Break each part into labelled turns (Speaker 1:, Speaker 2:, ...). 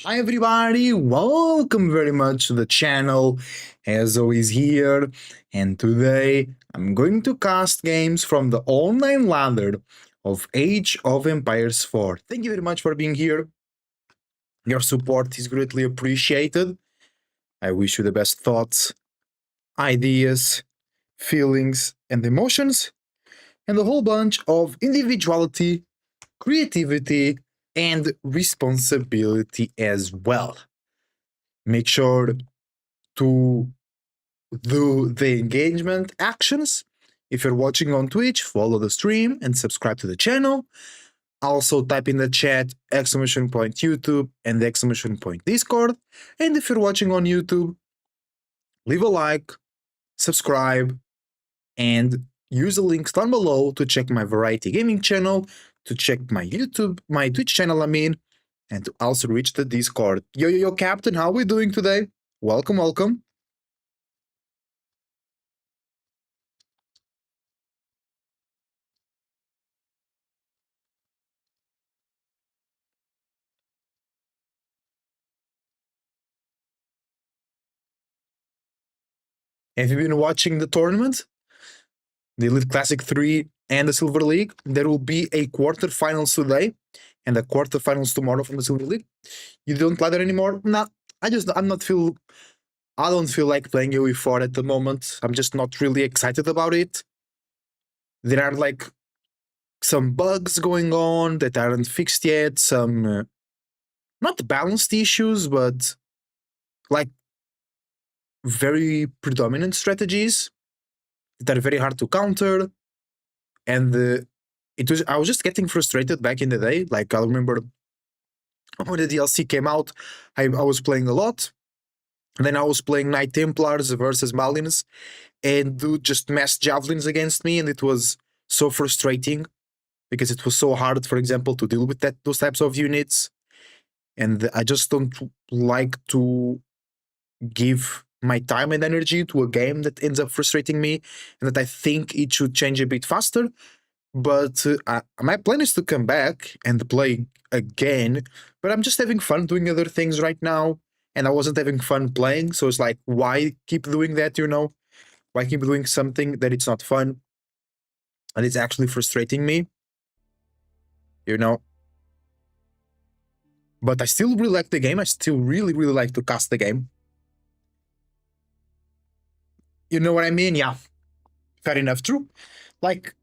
Speaker 1: Hi everybody, welcome very much to the channel, as always here, and today I'm going to cast games from the online ladder of Age of Empires 4. Thank you very much for being here. Your support is greatly appreciated. I wish you the best thoughts, ideas, feelings, and emotions, and a whole bunch of individuality, creativity, and responsibility as well. Make sure to do the engagement actions. If you're watching on Twitch, follow the stream and subscribe to the channel. Also, type in the chat exclamation point YouTube and exclamation point Discord. And if you're watching on YouTube, leave a like, subscribe, and use the links down below to check my Variety Gaming channel, to check my Twitch channel, and to also reach the Discord. Yo, Captain, how are we doing today? Welcome. Have you been watching the tournament? The Elite Classic 3 and the Silver League. There will be a quarterfinals today and a quarterfinals tomorrow from the Silver League. You don't ladder anymore? Nah, I don't feel like playing UE4 at the moment. I'm just not really excited about it. There are like some bugs going on that aren't fixed yet, some not balanced issues, but like very predominant strategies that are very hard to counter. And I was just getting frustrated back in the day. Like, I remember when the DLC came out, I was playing a lot. And then I was playing Knight Templars versus Malins, and dude just massed javelins against me, and it was so frustrating because it was so hard, for example, to deal with those types of units. And I just don't like to give my time and energy to a game that ends up frustrating me, and that I think it should change a bit faster. But my plan is to come back and play again, but I'm just having fun doing other things right now, and I wasn't having fun playing, so it's like, why keep doing that, Why keep doing something that it's not fun, and it's actually frustrating me, But I still really like the game. I still really like to cast the game. You know what I mean? Yeah. Fair enough, true. Like,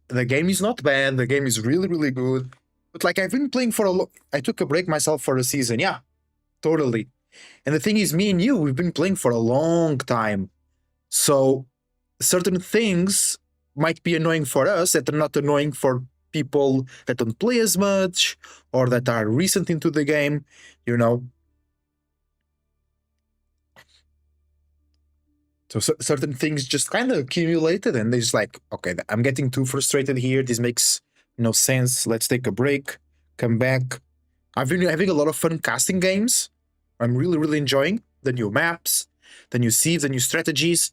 Speaker 1: the game is not bad, the game is really good. But like, I've been playing for I took a break myself for a season, yeah. Totally. And the thing is, me and you, we've been playing for a long time. So certain things might be annoying for us that are not annoying for people that don't play as much or that are recent into the game, So certain things just kind of accumulated, and they're just like, okay, I'm getting too frustrated here. This makes no sense. Let's take a break, come back. I've been having a lot of fun casting games. I'm really enjoying the new maps, the new sieves, the new strategies.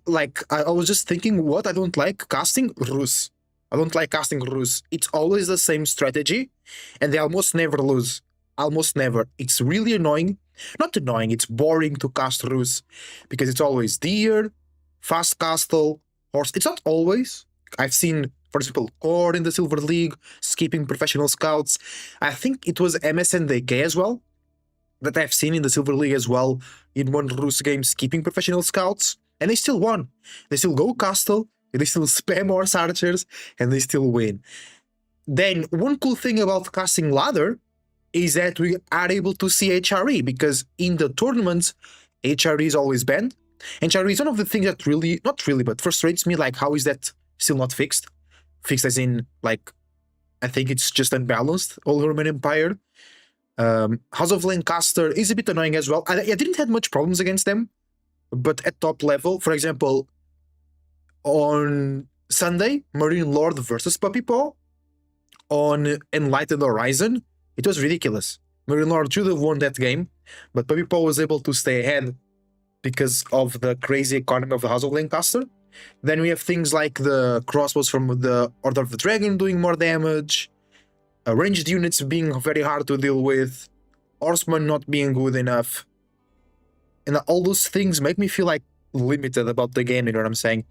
Speaker 1: Like, I was just thinking, what I don't like casting Rus. I don't like casting Rus. It's always the same strategy, and they almost never lose. Almost never. It's really annoying. Not annoying, it's boring to cast Rus because it's always deer, fast castle, horse. It's not always. I've seen, for example, Core in the Silver League, skipping professional scouts. I think it was MSNDK as well, that I've seen in the Silver League as well, in one Rus game, skipping professional scouts, and they still won. They still go castle, they still spam horse archers, and they still win. Then, one cool thing about casting ladder is that we are able to see HRE, because in the tournaments, HRE is always banned. HRE is one of the things that not really, but frustrates me. Like, how is that still not fixed? Fixed as in, like, I think it's just unbalanced, all Roman Empire. House of Lancaster is a bit annoying as well. I didn't have much problems against them, but at top level, for example, on Sunday, Marine Lord versus Puppy Paw on Enlightened Horizon, it was ridiculous. Marine Lord should have won that game, but Puppy Paw was able to stay ahead because of the crazy economy of the House of Lancaster. Then we have things like the crossbows from the Order of the Dragon doing more damage. ranged units being very hard to deal with, horsemen not being good enough, and all those things make me feel like limited about the game. You know what I'm saying?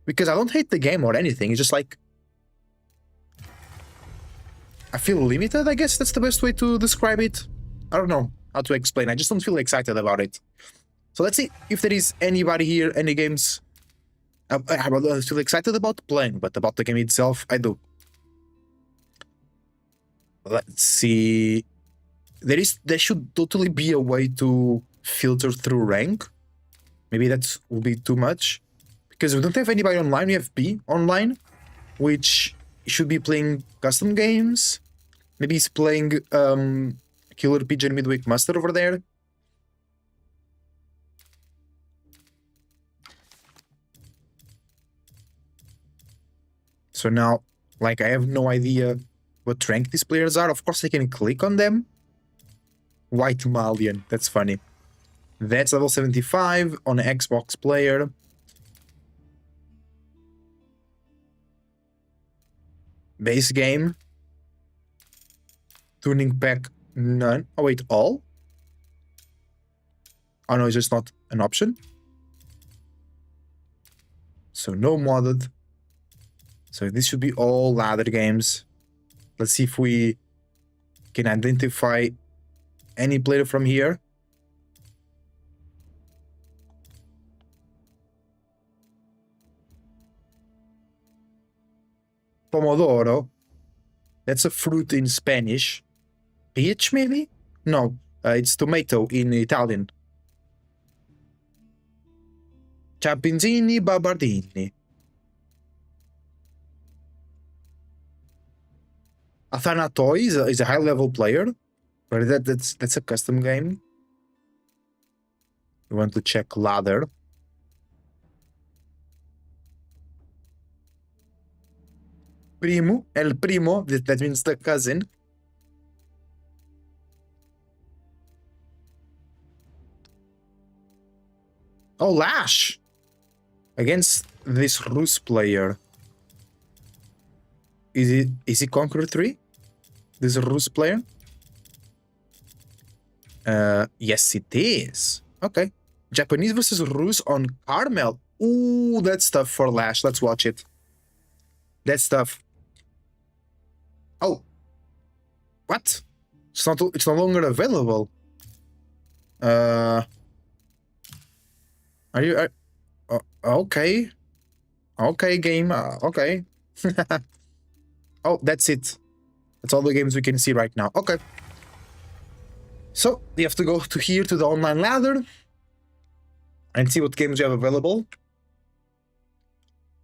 Speaker 1: Because I don't hate the game or anything. It's just like I feel limited. I guess that's the best way to describe it. I don't know how to explain. I just don't feel excited about it. So let's see if there is anybody here, any games. I don't feel excited about playing, but about the game itself, I do. Let's see. There should totally be a way to filter through rank. Maybe that will be too much. Because we don't have anybody online, we have P online, which should be playing custom games. Maybe he's playing Killer Pigeon Midweek Master over there. So now, like, I have no idea what rank these players are. Of course, I can click on them. White Malian, that's funny. That's level 75 on Xbox player. Base game. Tuning pack, none. Oh wait, all? Oh no, it's just not an option. So no modded. So this should be all ladder games. Let's see if we can identify any player from here. Pomodoro. That's a fruit in Spanish. Peach, maybe? No, it's tomato in Italian. Ciampinzini Babardini. Athanatoi is a high-level player, but that's a custom game. We want to check ladder. Primo, el primo, that means the cousin. Oh, Lash! Against this Rus player. Is he Conqueror 3? This Rus player? Yes, it is. Okay. Japanese versus Rus on Carmel. Ooh, that's tough for Lash. Let's watch it. That's tough. Oh. What? It's no longer available. Are you... okay. Okay, game. Okay. Oh, that's it. That's all the games we can see right now. Okay. So, we have to go to here to the online ladder and see what games we have available.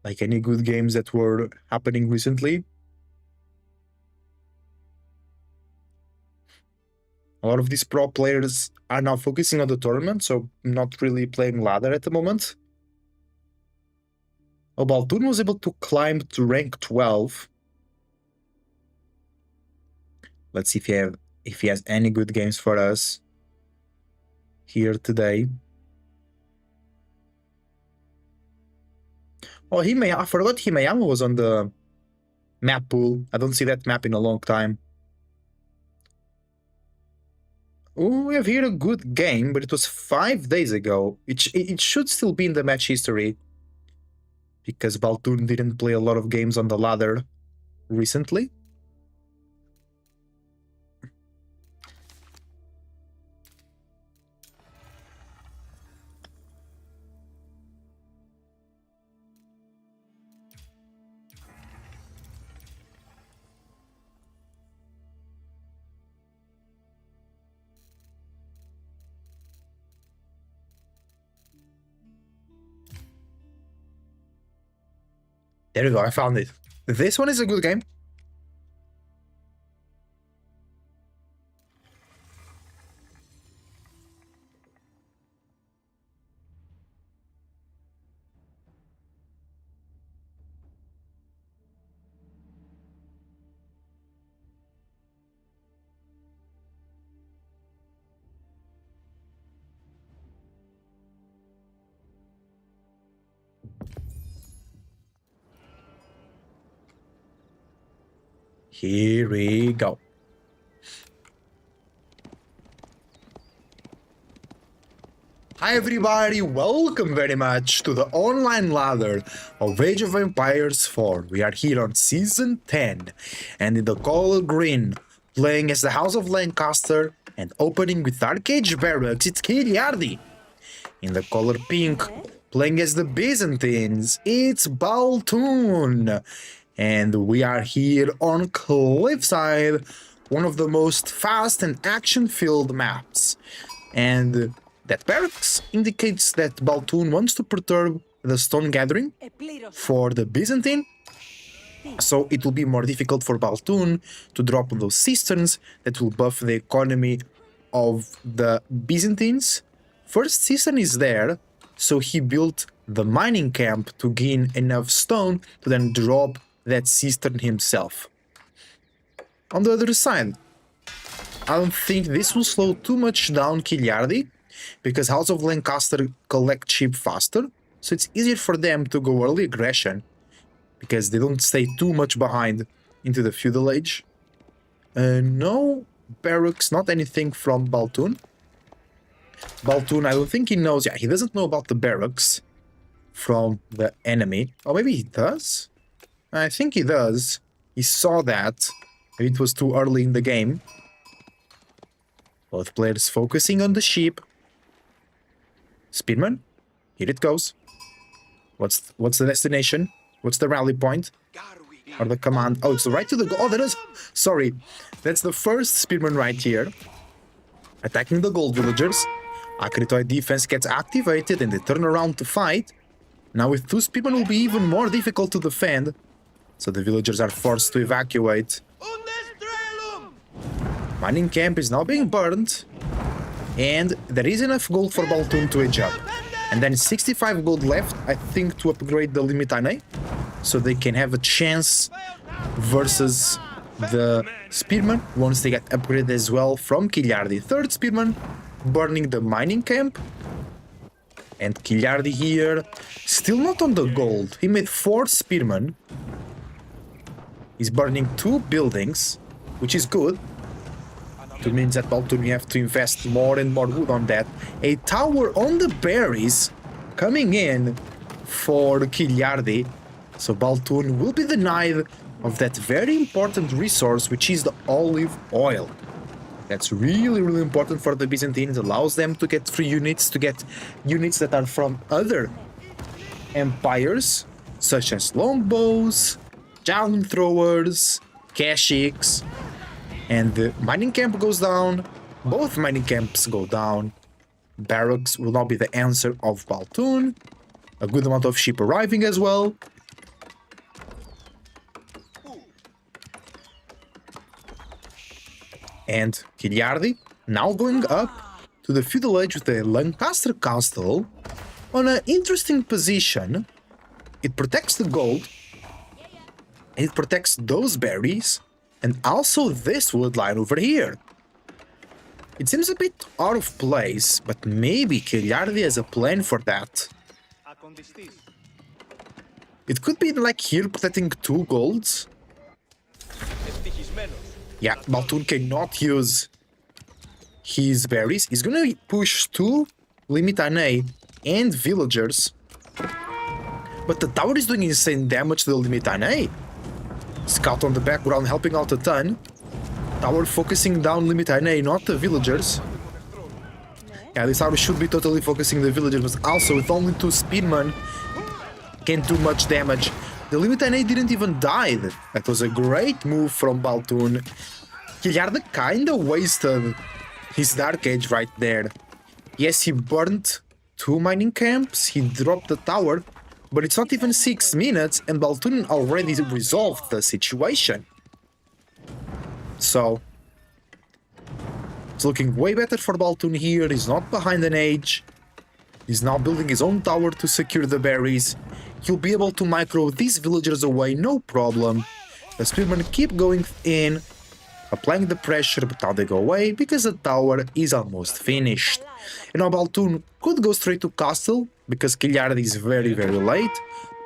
Speaker 1: Like any good games that were happening recently. A lot of these pro players are now focusing on the tournament, so not really playing ladder at the moment. Oh, Baltoon was able to climb to rank 12. Let's see if he has any good games for us here today. Oh, I forgot Himayama was on the map pool. I don't see that map in a long time. Oh, we have here a good game, but it was 5 days ago. It should still be in the match history. Because Baltoon didn't play a lot of games on the ladder recently. There we go, I found it. This one is a good game. Here we go. Hi everybody, welcome very much to the online ladder of Age of Empires 4. We are here on Season 10, and in the color green, playing as the House of Lancaster and opening with Dark Age Barracks, it's Kiliardi. In the color pink, playing as the Byzantines, it's Baltoon. And we are here on Cliffside, one of the most fast and action-filled maps. And that barracks indicates that Baltoon wants to perturb the stone gathering for the Byzantine, so it will be more difficult for Baltoon to drop those cisterns that will buff the economy of the Byzantines. First cistern is there, so he built the mining camp to gain enough stone to then drop that cistern himself. On the other side, I don't think this will slow too much down Kiliardi, because House of Lancaster collect sheep faster, so it's easier for them to go early aggression, because they don't stay too much behind into the feudal age. No barracks, not anything from Baltoon. Baltoon, I don't think he knows, he doesn't know about the barracks from the enemy. Or maybe he does? I think he does. He saw that. Maybe it was too early in the game. Both players focusing on the sheep. Speedman, here it goes. What's the destination? What's the rally point? Or the command? Oh, it's right to the... Oh, that is... Sorry. That's the first Speedman right here. Attacking the gold villagers. Akritoid defense gets activated and they turn around to fight. Now with 2 Speedmen will be even more difficult to defend. So the villagers are forced to evacuate. Mining camp is now being burned. And there is enough gold for Baltoon to age up. And then 65 gold left, I think, to upgrade the Limitane. So they can have a chance versus the Spearman once they get upgraded as well from Kiliardi. Third Spearman burning the mining camp. And Kiliardi here, still not on the gold. He made 4 Spearmen. He's burning 2 buildings, which is good. It means that Baltoon, you have to invest more and more wood on that. A tower on the berries coming in for Kiliardi. So Baltoon will be denied of that very important resource, which is the olive oil. That's really, really important for the Byzantines. It allows them to get free units, to get units that are from other empires, such as longbows, javelin throwers, Kashyyyks. And the mining camp goes down. Both mining camps go down. Barracks will now be the answer of Baltoon. A good amount of sheep arriving as well. And Kiliardi now going up to the feudal age with the Lancaster Castle on an interesting position. It protects the gold. And it protects those berries. And also this wood line over here. It seems a bit out of place, but maybe Kiliardi has a plan for that. It could be like here protecting 2 golds. Yeah, Baltoon cannot use his berries. He's gonna push 2 Limitane and villagers. But the tower is doing insane damage to the Limitane. Scout on the background helping out a ton. Tower focusing down Limitane, not the villagers. Yeah, this tower should be totally focusing the villagers, but also with only 2 speedmen, can't do much damage. The Limitane didn't even die. That was a great move from Baltoon. Kiliardi kinda wasted his Dark Age right there. Yes, he burnt 2 mining camps, he dropped the tower, but it's not even 6 minutes and Baltoon already resolved the situation. So, it's looking way better for Baltoon here. He's not behind an age. He's now building his own tower to secure the berries. He'll be able to micro these villagers away, no problem. The spearmen keep going in, applying the pressure, but now they go away because the tower is almost finished. And now Baltoon could go straight to castle, because Kiliardi is very, very late,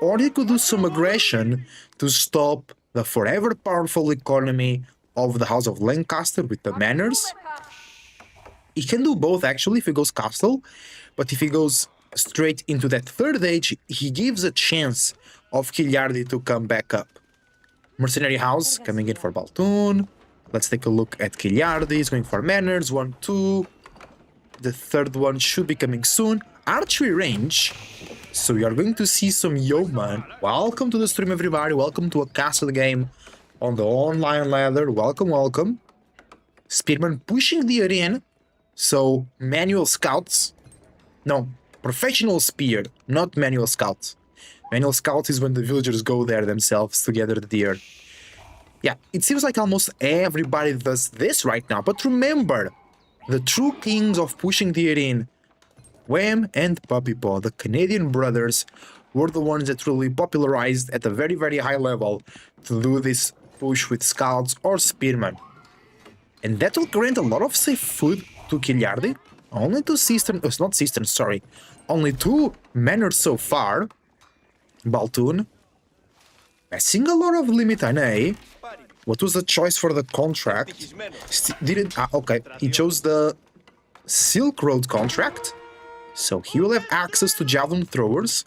Speaker 1: or he could do some aggression to stop the forever powerful economy of the House of Lancaster with the manors. He can do both actually if he goes castle, but if he goes straight into that third age, he gives a chance of Kiliardi to come back up. Mercenary House coming in for Baltoon. Let's take a look at Kiliardi. He's going for manors, 1, 2. The third one should be coming soon. Archery range. So we are going to see some yeoman. Welcome to the stream, everybody. Welcome to a castle game on the online ladder. Welcome, welcome. Spearman pushing the arena. So manual scouts. No, professional spear, not manual scouts. Manual scouts is when the villagers go there themselves to gather the deer. Yeah, it seems like almost everybody does this right now. But remember, the true kings of pushing the arena, Wham and Puppy Paw, the Canadian brothers, were the ones that really popularized at a very, very high level to do this push with scouts or spearmen. And that will grant a lot of safe food to Kiliardi. Only two cisterns, not cisterns, sorry. Only 2 manors so far. Baltoon. Passing a lot of Limitanei. What was the choice for the contract? Okay, he chose the Silk Road contract. So he will have access to javelin throwers.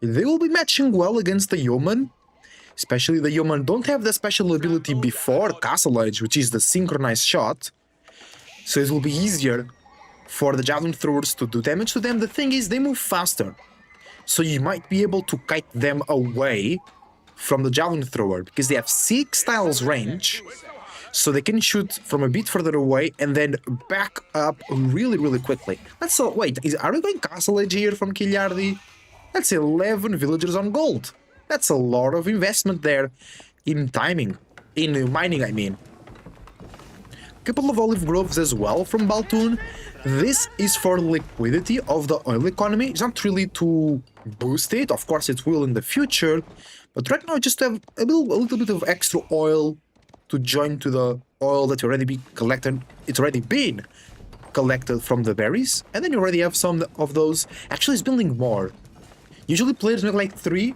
Speaker 1: They will be matching well against the yeoman. Especially the yeoman don't have the special ability before Castle Age, which is the synchronized shot. So it will be easier for the javelin throwers to do damage to them. The thing is, they move faster. So you might be able to kite them away from the javelin thrower, because they have 6 tiles range. So they can shoot from a bit further away and then back up really, really quickly. Let's wait, are we going Castle Age here from Kiliardi? That's 11 villagers on gold. That's a lot of investment there in timing, in mining, I mean. Couple of olive groves as well from Baltoon. This is for liquidity of the oil economy. It's not really to boost it. Of course, it will in the future. But right now, just have a little bit of extra oil to join to the oil that already be collected. It's already been collected from the berries. And then you already have some of those. Actually, it's building more. Usually players make like 3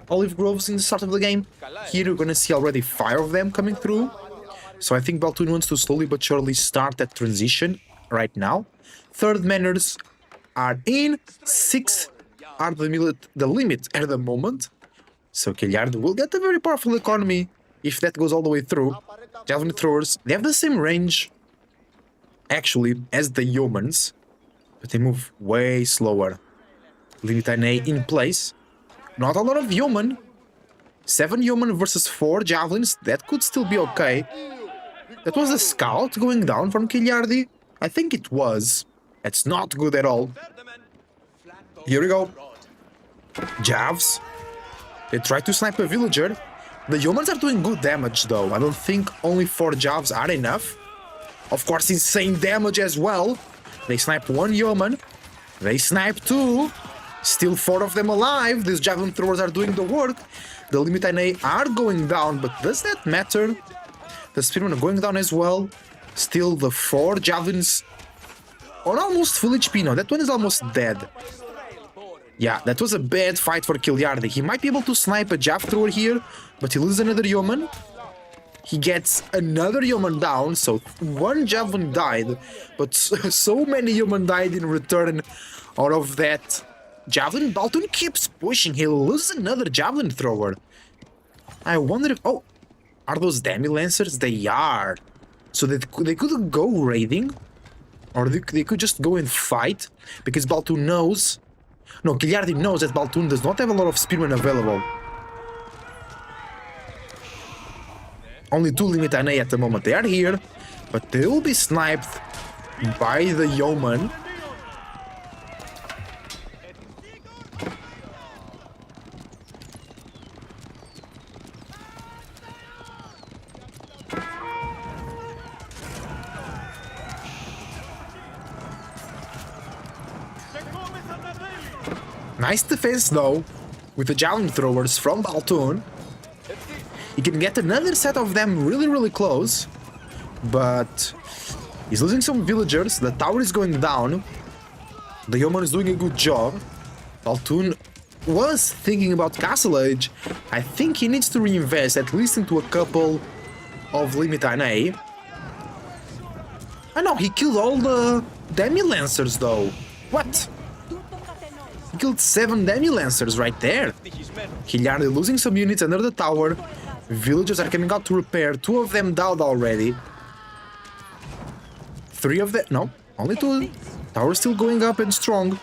Speaker 1: olive groves in the start of the game. Here you're going to see already 5 of them coming through. So I think Baltoon wants to slowly but surely start that transition right now. 3rd manors are in. 6 are the limit at the moment. So Kiliardi will get a very powerful economy if that goes all the way through. Javelin throwers, they have the same range actually as the yeomans, but they move way slower. Limitanei in place. Not a lot of yeoman. 7 yeoman versus 4 javelins, that could still be okay. That was a scout going down from Kiliardi? I think it was. That's not good at all. Here we go. Javs. They try to snipe a villager. The yeomans are doing good damage though. I don't think only 4 Javs are enough. Of course, insane damage as well. They snipe 1 yeoman. They snipe 2. Still 4 of them alive. These javelin throwers are doing the work. The Limitanei are going down, but does that matter? The spearmen are going down as well. Still the 4 javelins on almost full HP now. That one is almost dead. Yeah, that was a bad fight for Kiliardi. He might be able to snipe a jav thrower here, but he loses another yeoman. He gets another yeoman down, so 1 javelin died, but so many yeoman died in return out of that javelin. Baltoon keeps pushing. He loses another javelin thrower. I wonder if... Oh, are those Demi Lancers? They are. So they could go raiding, or they could just go and fight, because Baltoon knows... No, Kiliardi knows that Baltoon does not have a lot of spearmen available. Only 2 Limitanei at the moment. They are here, but they will be sniped by the yeoman. Nice defense though, with the javelin throwers from Baltoon. He can get another set of them really, really close. But he's losing some villagers. The tower is going down. The yeoman is doing a good job. Baltoon was thinking about Castle Age, I think he needs to reinvest at least into a couple of Limited A. I know, he killed all the Demi-Lancers though. What? He killed 7 Demi-Lancers right there. Hilliard losing some units under the tower. Villagers are coming out to repair. 2 of them died already. 3 of them... No, only 2. Tower still going up and strong.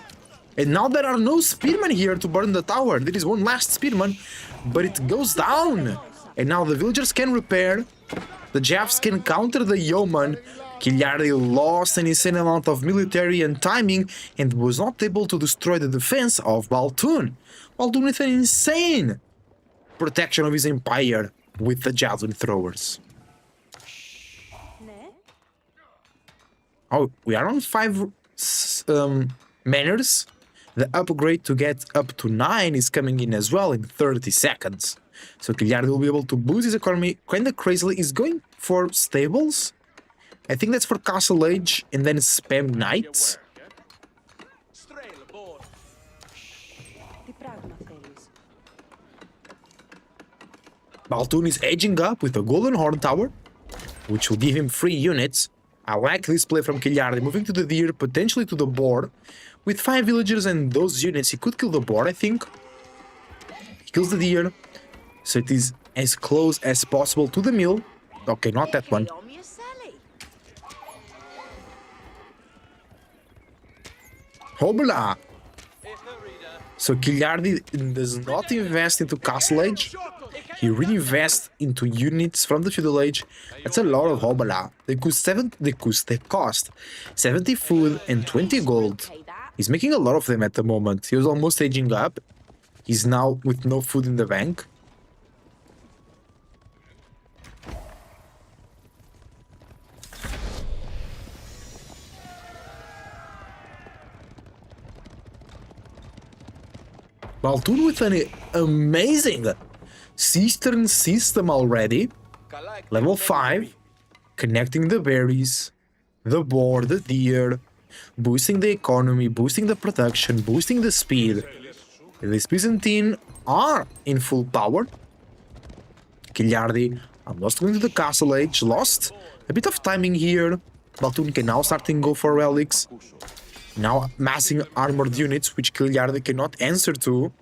Speaker 1: And now there are no spearmen here to burn the tower. There is one last spearman, but it goes down. And now the villagers can repair. The Javs can counter the yeoman. Killiardi lost an insane amount of military and timing and was not able to destroy the defense of Baltun. Baltun with an insane protection of his empire with the javelin throwers. Oh, we are on 5 manners. The upgrade to get up to 9 is coming in as well in 30 seconds. So Killiardi will be able to boost his economy kinda crazily. He's going for stables. I think that's for Castle Age and then spam knights. Baltun is edging up with a Golden Horn Tower, which will give him 3 units. I like this play from Killiardi, moving to the deer, potentially to the boar. With 5 villagers and those units, he could kill the boar, I think. He kills the deer, so it is as close as possible to the mill. Okay, not that one. Hobla! So Killiardi does not invest into Castle Age. He reinvests into units from the Feudal Age. That's a lot of Hobla. They cost 70 food and 20 gold. He's making a lot of them at the moment. He was almost aging up. He's now with no food in the bank. Baltun with an amazing Cistern system already. Level 5. Connecting the berries, the boar, the deer. Boosting the economy, boosting the production, boosting the speed. These Byzantine are in full power. Killiardi almost going to the Castle Age. Lost a bit of timing here. Baltun can now start to go for relics. Now massing armored units, which Killiardi cannot answer to.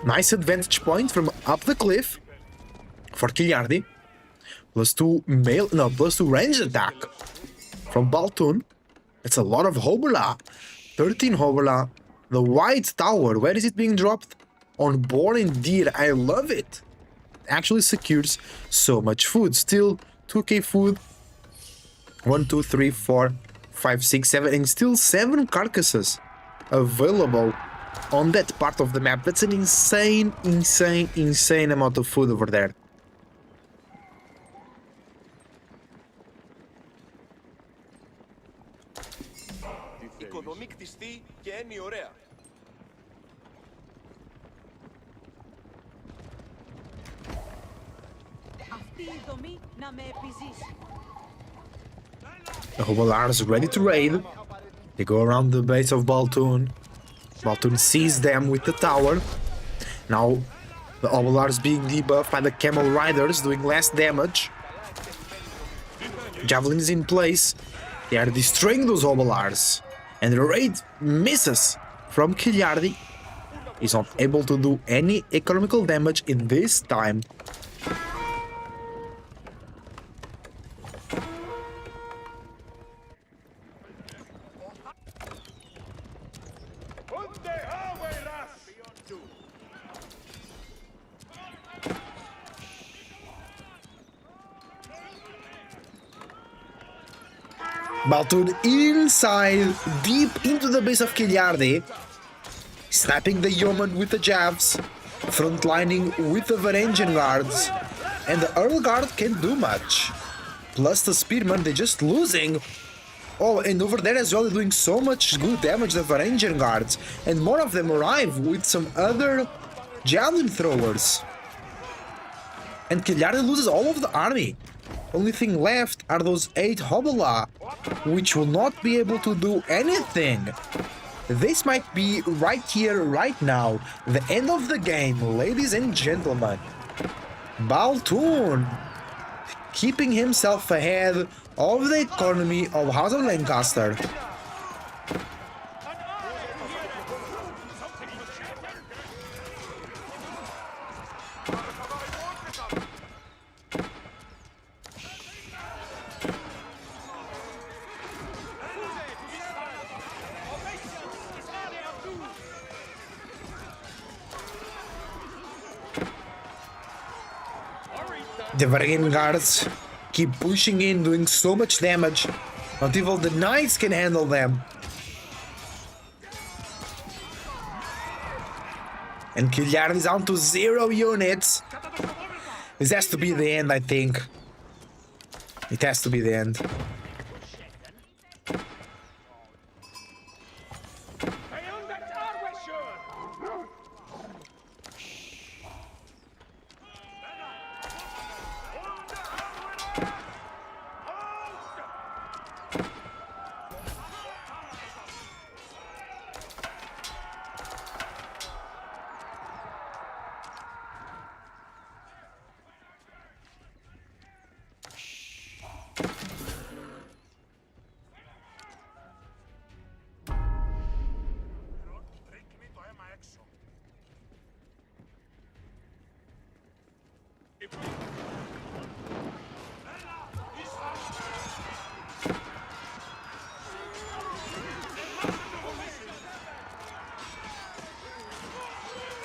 Speaker 1: Nice advantage point from up the cliff for Killiardi. Plus 2 range attack from Baltun. It's a lot of Hobula. 13 Hobula. The White Tower, where is it being dropped? On board and deer. I love it. Actually secures so much food. Still 2k food. 1, 2, 3, 4, 5, 6, 7, and still 7 carcasses available on that part of the map. That's an insane amount of food over there. The Hobalars ready to raid. They go around the base of Baltun. Baltun sees them with the tower. Now the Hobalars being debuffed by the Camel Riders, doing less damage. Javelin is in place. They are destroying those Hobalars. And the raid misses from Killiardi. He's not able to do any economical damage in this time. Baltun inside, deep into the base of Killiardi, snapping the yeoman with the Javs, frontlining with the Varangian guards, and the Earl Guard can't do much. Plus the Spearmen, they're just losing Oh, and over there as well, they're doing so much good damage to the Varangian guards. And more of them arrive with some other javelin throwers. And Killiardi loses all of the army. Only thing left are those 8 Hobola, which will not be able to do anything. This might be right here, right now, the end of the game, ladies and gentlemen. Baltoon keeping himself ahead of the economy of House of Lancaster. The Varangian guards keep pushing in, doing so much damage. Not even the knights can handle them. And Killiard is down to 0 units. This has to be the end, I think. It has to be the end.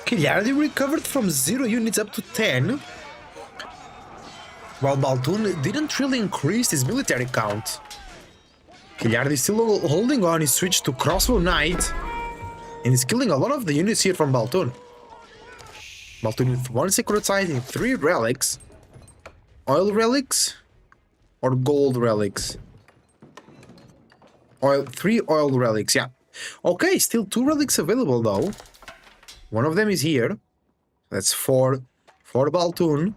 Speaker 1: Killiardi recovered from 0 units up to 10, while Baltoon didn't really increase his military count. Killiardi is still holding on, he switched to Crossbow Knight, and is killing a lot of the units here from Baltoon. Baltoon with 1 Sacred Site and 3 relics. Oil relics or gold relics? 3 oil relics, yeah. Okay, still 2 relics available though. One of them is here. That's 4 for Baltoon.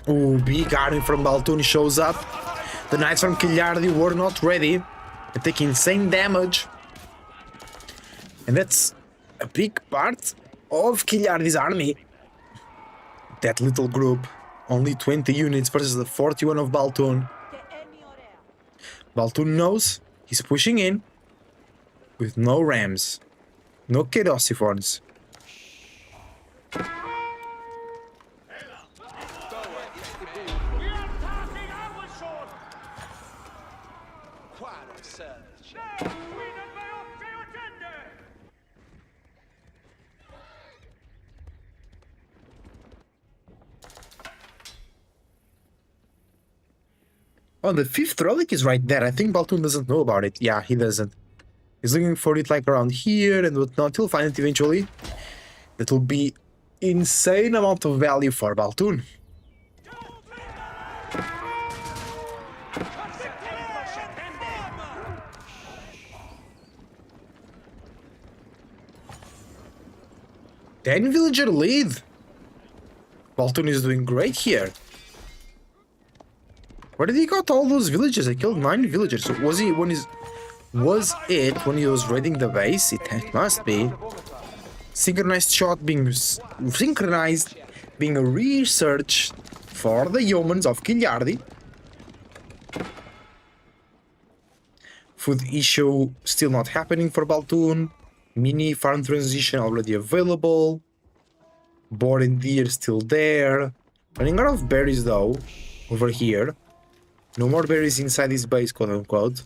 Speaker 1: Ooh, big army from Baltoon shows up. The knights from Killiardi were not ready. They take insane damage. And that's a big part of Killiardi's army. That little group. Only 20 units versus the 41 of Baltoon. Baltoon knows he's pushing in with no rams. No Kedosiphons. Oh, the 5th relic is right there. I think Baltoon doesn't know about it. Yeah, he doesn't. He's looking for it like around here and whatnot. He'll find it eventually. That will be insane amount of value for Baltoon. Ten villager lead. Baltoon is doing great here. Where did he got all those villagers? I killed 9 villagers. Was it when he was raiding the base? It must be. Synchronized shot being synchronized, being researched for the humans of Killiardi. Food issue still not happening for Baltoon. Mini farm transition already available. Boar and deer still there. Running out of berries though, over here. No more berries inside this base, quote unquote.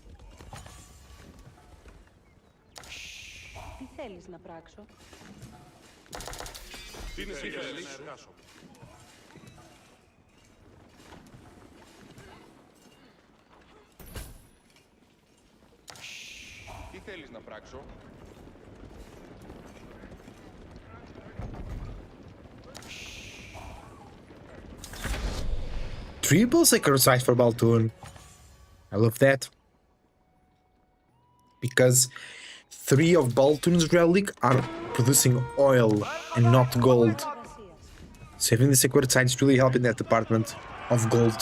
Speaker 2: θέλεις να πράξω?
Speaker 1: Triple sacrifice for Baltoon. I love that. Because 3 of Baltoon's relic are producing oil and not gold. Saving the sacred sites really help in that department of gold.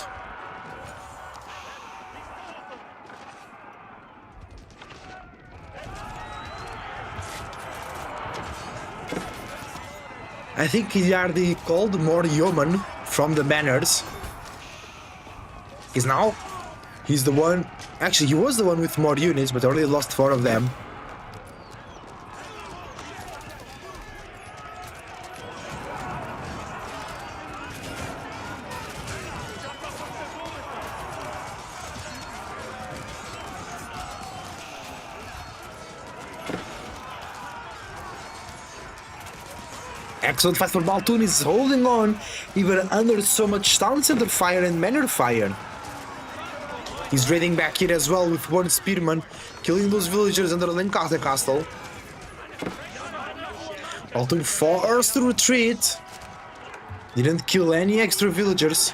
Speaker 1: I think Giliardi called more human from the banners. He's the one. Actually, he was the one with more units, but already lost 4 of them. Excellent fight for Baltoon is holding on even under so much town center fire and manor fire. He's raiding back here as well with 1 spearman, killing those villagers under Lancaster Castle. Baltoon forced to retreat. Didn't kill any extra villagers.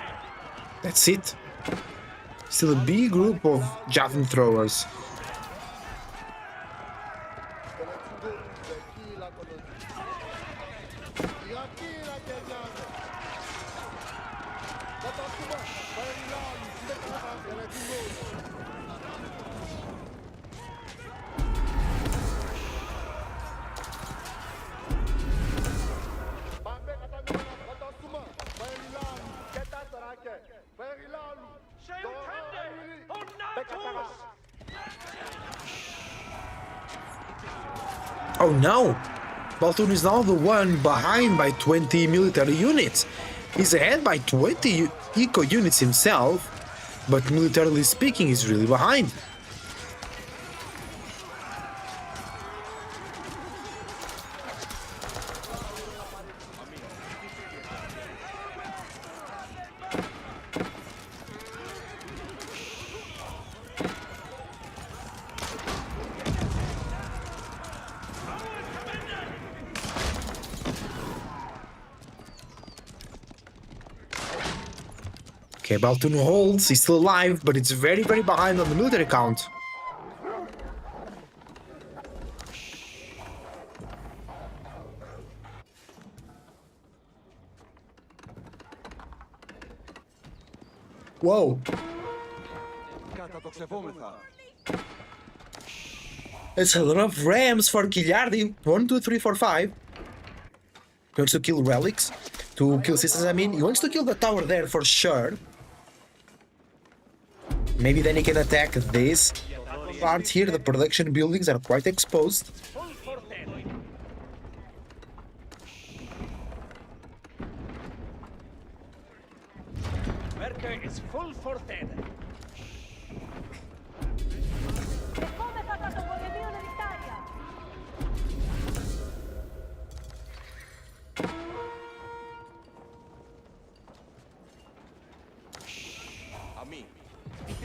Speaker 1: That's it. Still a big group of javelin throwers. Oh no! Baltoon is now the one behind by 20 military units. He's ahead by 20 eco units himself, but militarily speaking, he's really behind. Okay, Baltoon holds, he's still alive, but it's very, very behind on the military count. Whoa. It's a lot of rams for Giliardi. 1, 2, 3, 4, 5. He wants to kill relics. To kill systems, I mean. He wants to kill the tower there for sure. Maybe then he can attack this part here. The production buildings are quite exposed.
Speaker 3: Merke is full forte.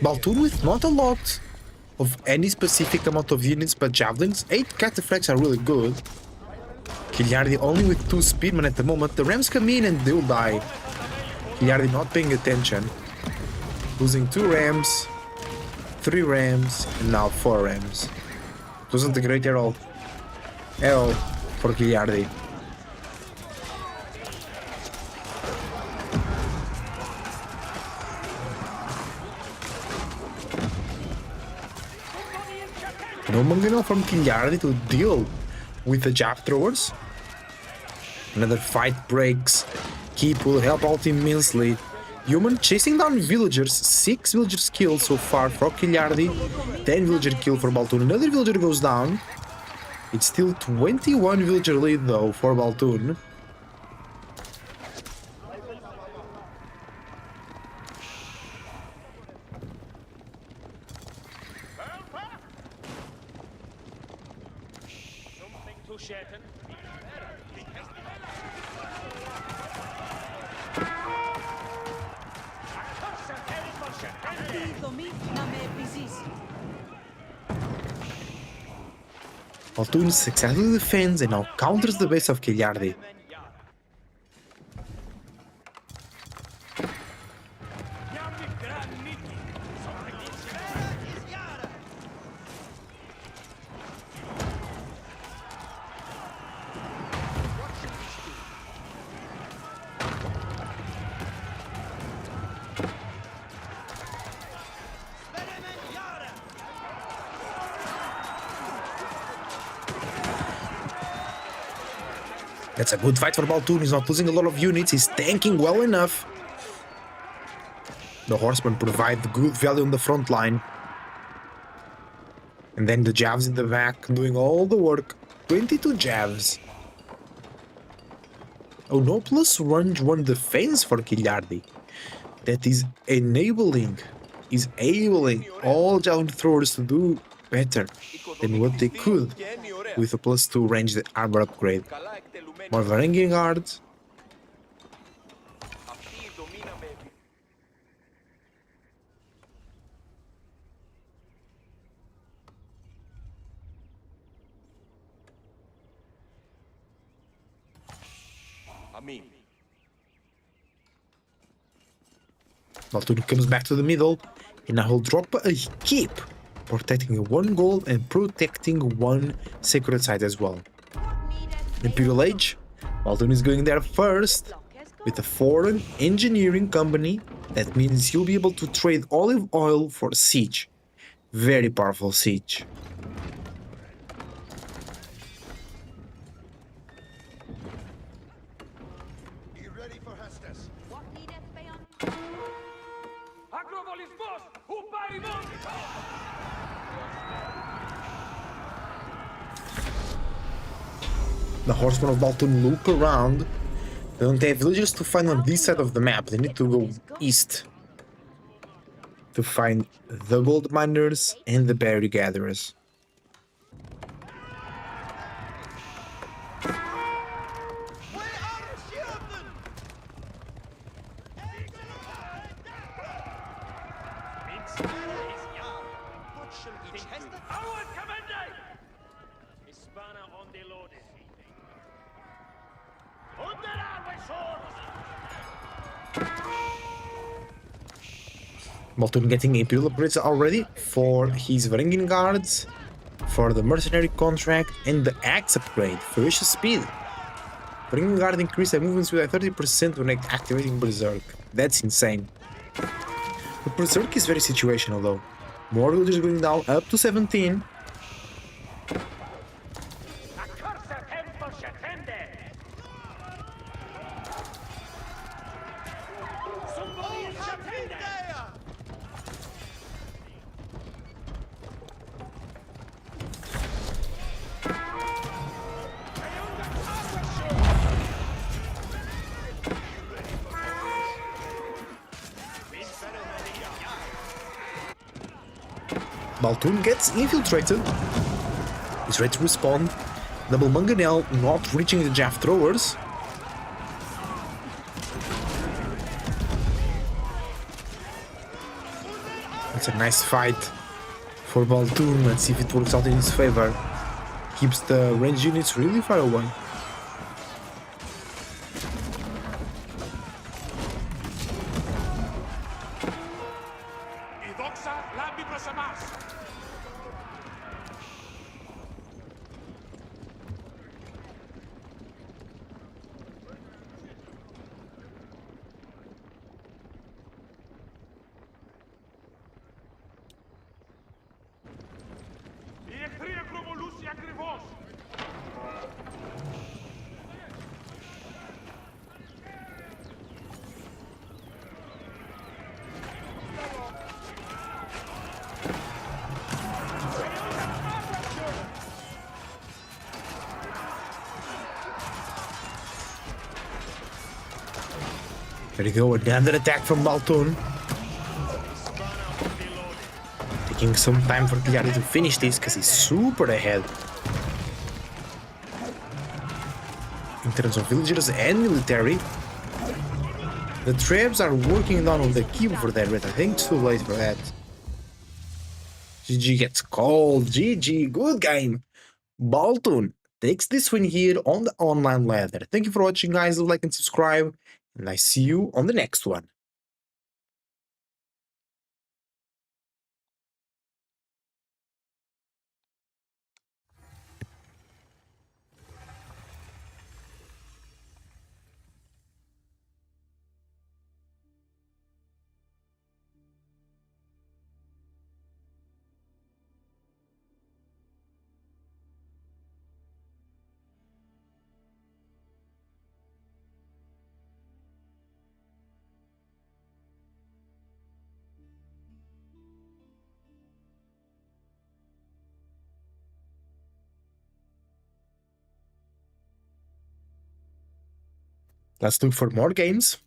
Speaker 1: Baltoon with not a lot of any specific amount of units, but javelins. 8 cataphracts are really good. Giliardi only with 2 speedmen at the moment. The rams come in and they'll die. Giliardi not paying attention. Losing 2 rams, 3 rams, and now 4 rams. It wasn't a great at all. At all for Giliardi. No Mangano from Giliardi to deal with the jab throwers. Another fight breaks. Keep will help out immensely. Human chasing down villagers. 6 villagers killed so far for Giliardi. 10 villager kill for Baltoon. Another villager goes down. It's still 21 villager lead though for Baltoon. Baltoon successfully defends and now counters the base of Kilyardi. That's a good fight for Baltoon. He's not losing a lot of units. He's tanking well enough. The horsemen provide good value on the front line. And then the Javs in the back doing all the work. 22 Javs. Oh, no plus range 1 defense for Kilyardi. That is enabling all giant throwers to do better than what they could with a plus 2 ranged armor upgrade. More Varangian guards. Baltoon comes back to the middle, and now he'll drop a keep, protecting 1 gold and protecting 1 sacred site as well. Imperial Age, Baltoon is going there first with a foreign engineering company. That means he'll be able to trade olive oil for siege. Very powerful siege. The horsemen of Baltoon look around. They don't have villagers to find on this side of the map. They need to go east to find the gold miners and the berry gatherers. Baltoon getting Imperial upgrades already for his Varangian guards, for the mercenary contract, and the axe upgrade, Ferocious Speed. Varangian guard increased their movement speed by 30% when activating Berserk. That's insane. But Berserk is very situational though. More villagers going down up to 17. Baltoon gets infiltrated. He's ready to respond. Double Mangonel not reaching the Jav throwers. It's a nice fight for Baltoon. Let's see if it works out in his favor. Keeps the range units really far away. There you go, another attack from Baltoon. Taking some time for Kilyardi to finish this because he's super ahead in terms of villagers and military. The traps are working down on the keep for that, but I think it's too late for that. GG gets called. GG, good game. Bolton takes this win here on the online ladder. Thank you for watching, guys. Like and subscribe, and I see you on the next one. Let's look for more games.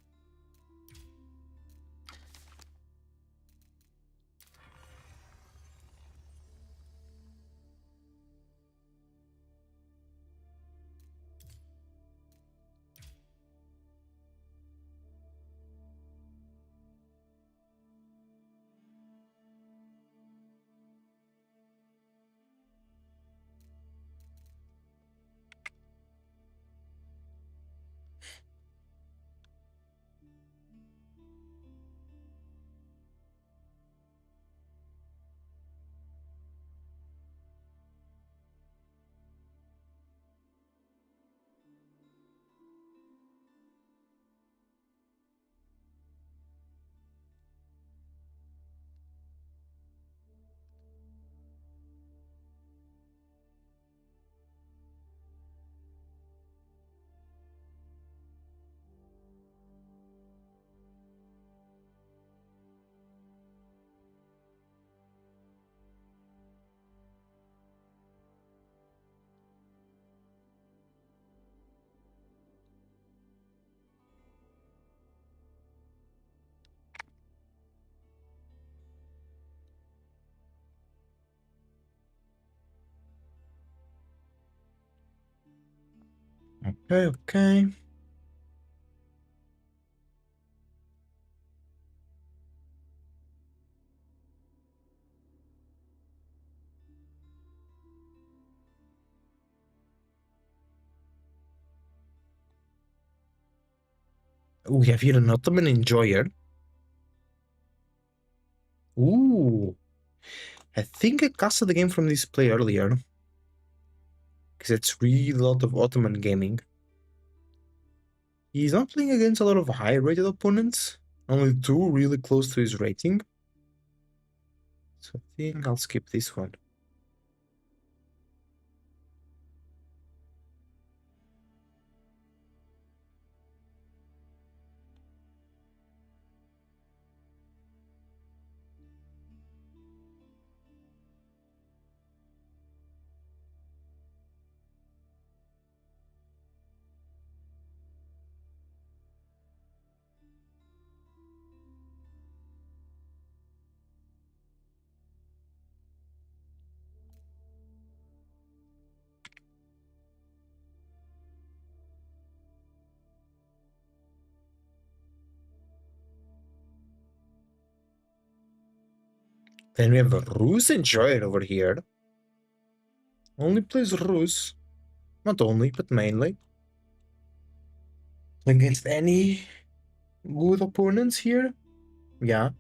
Speaker 1: Okay. We have here an Ottoman Enjoyer. Ooh. I think I casted the game from this play earlier. Because it's really a lot of Ottoman gaming. He's not playing against a lot of high-rated opponents. Only two really close to his rating. So I think I'll skip this one. Then we have a Rus Enjoyer over here. Only plays Rus. Not only, but mainly. Against any good opponents here? Yeah.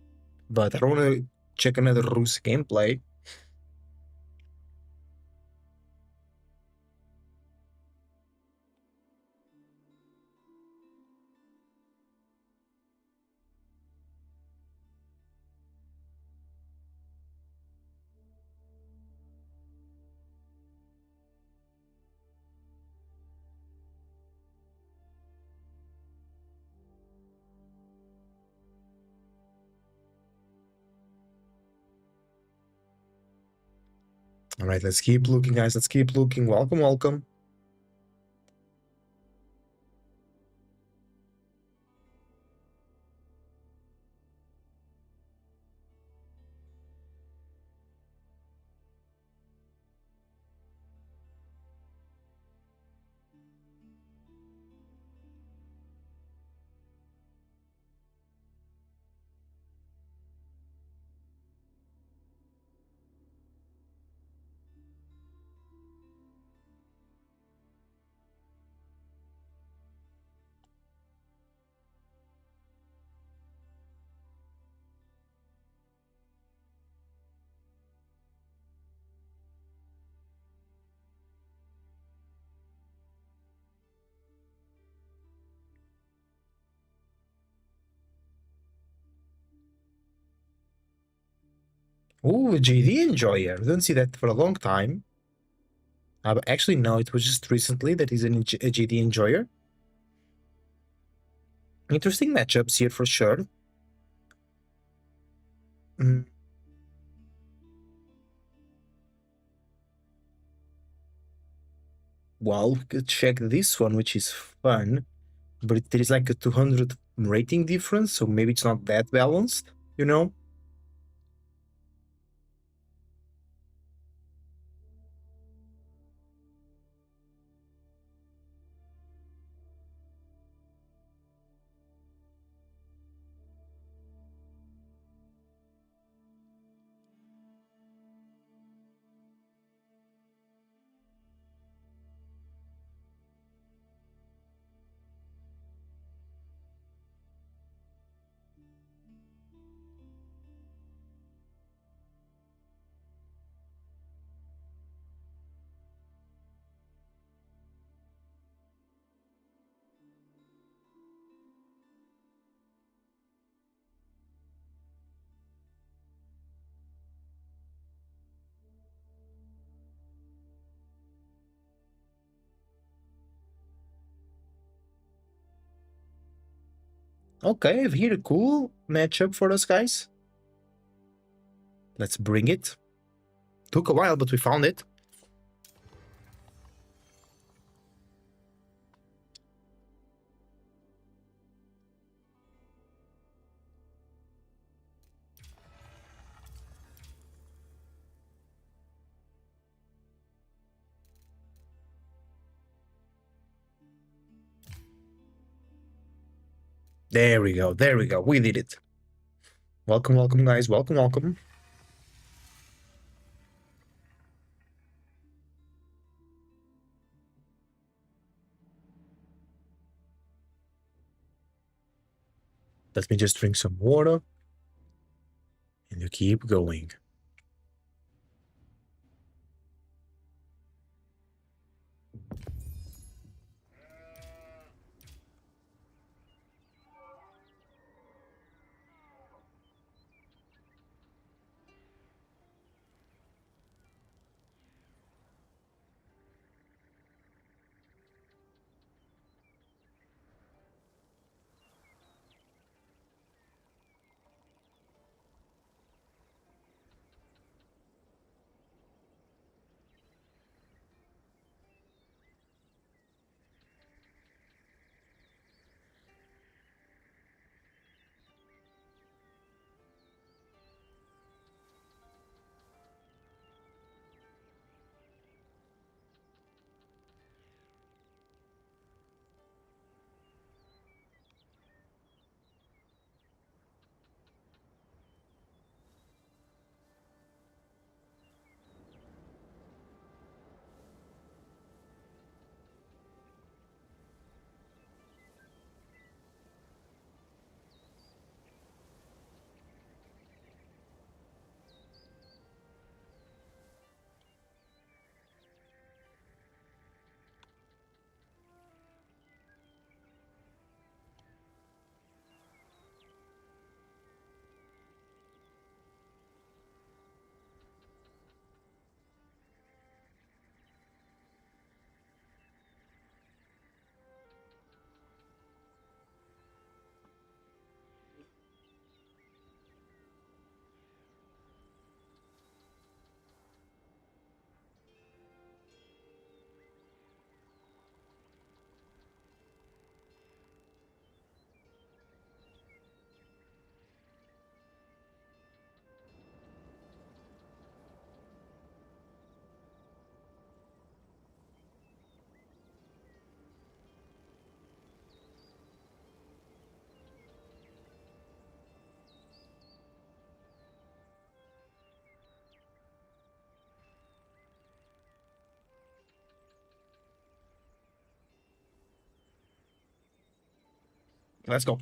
Speaker 1: But I don't want to check another Rus gameplay. Alright, let's keep looking, guys. Let's keep looking. Welcome, welcome. Ooh, GD Enjoyer. Didn't see that for a long time. Actually, no, it was just recently that he's a GD Enjoyer. Interesting matchups here for sure. Mm. Well, we could check this one, which is fun, but there is like a 200 rating difference, so maybe it's not that balanced, you know? Okay, I've here a cool matchup for us guys. Let's bring it. Took a while, but we found it. There we go, there we go, we did it. Welcome, welcome guys, welcome, welcome. Let me just drink some water. And you keep going. Let's go.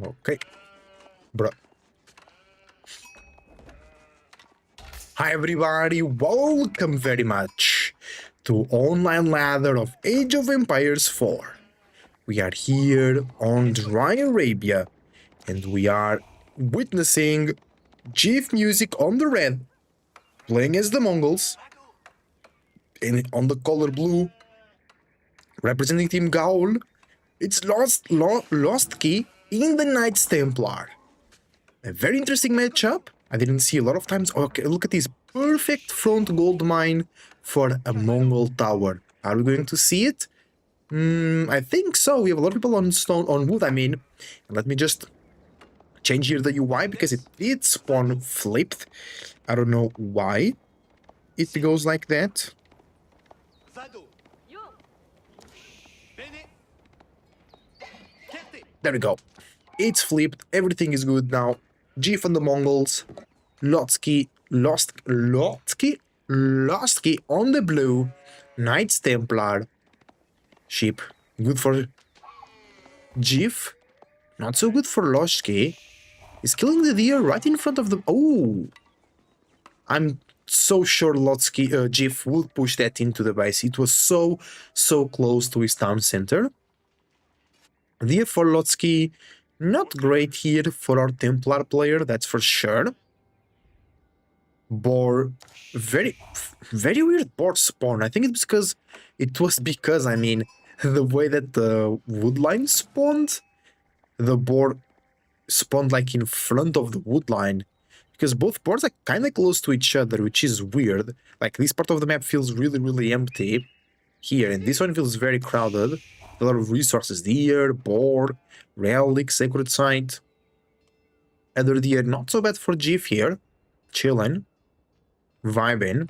Speaker 1: Okay. Bro. Hi everybody, welcome very much to online ladder of Age of Empires 4. We are here on Dry Arabia, and we are witnessing GIF music on the red, playing as the Mongols, and on the color blue, representing Team Gaul, it's Lost Key in the Knights Templar. A very interesting matchup. I didn't see a lot of times. Okay, look at this perfect front gold mine for a Mongol tower. Are we going to see it? I think so. We have a lot of people on stone, on wood, I mean. Let me just change here the UI because it did spawn flipped. I don't know why it goes like that. There we go. It's flipped. Everything is good now. GIF on the Mongols. Lotsky on the blue. Knights Templar. Ship. Good for GIF. Not so good for Lotsky. He's killing the deer right in front of the... Oh! I'm so sure Lotsky, GIF would push that into the base. It was so close to his town center. Deer for Lotsky. Not great here for our Templar player, that's for sure. Boar, very weird boar spawn. I think it's because I mean, the way that the woodline spawned, the boar spawned like in front of the woodline, because both boards are kind of close to each other, which is weird. Like this part of the map feels really empty here, and this one feels very crowded. A lot of resources, deer, boar, relic, sacred site. Other deer, not so bad for GIF here. Chillin'. Vibing.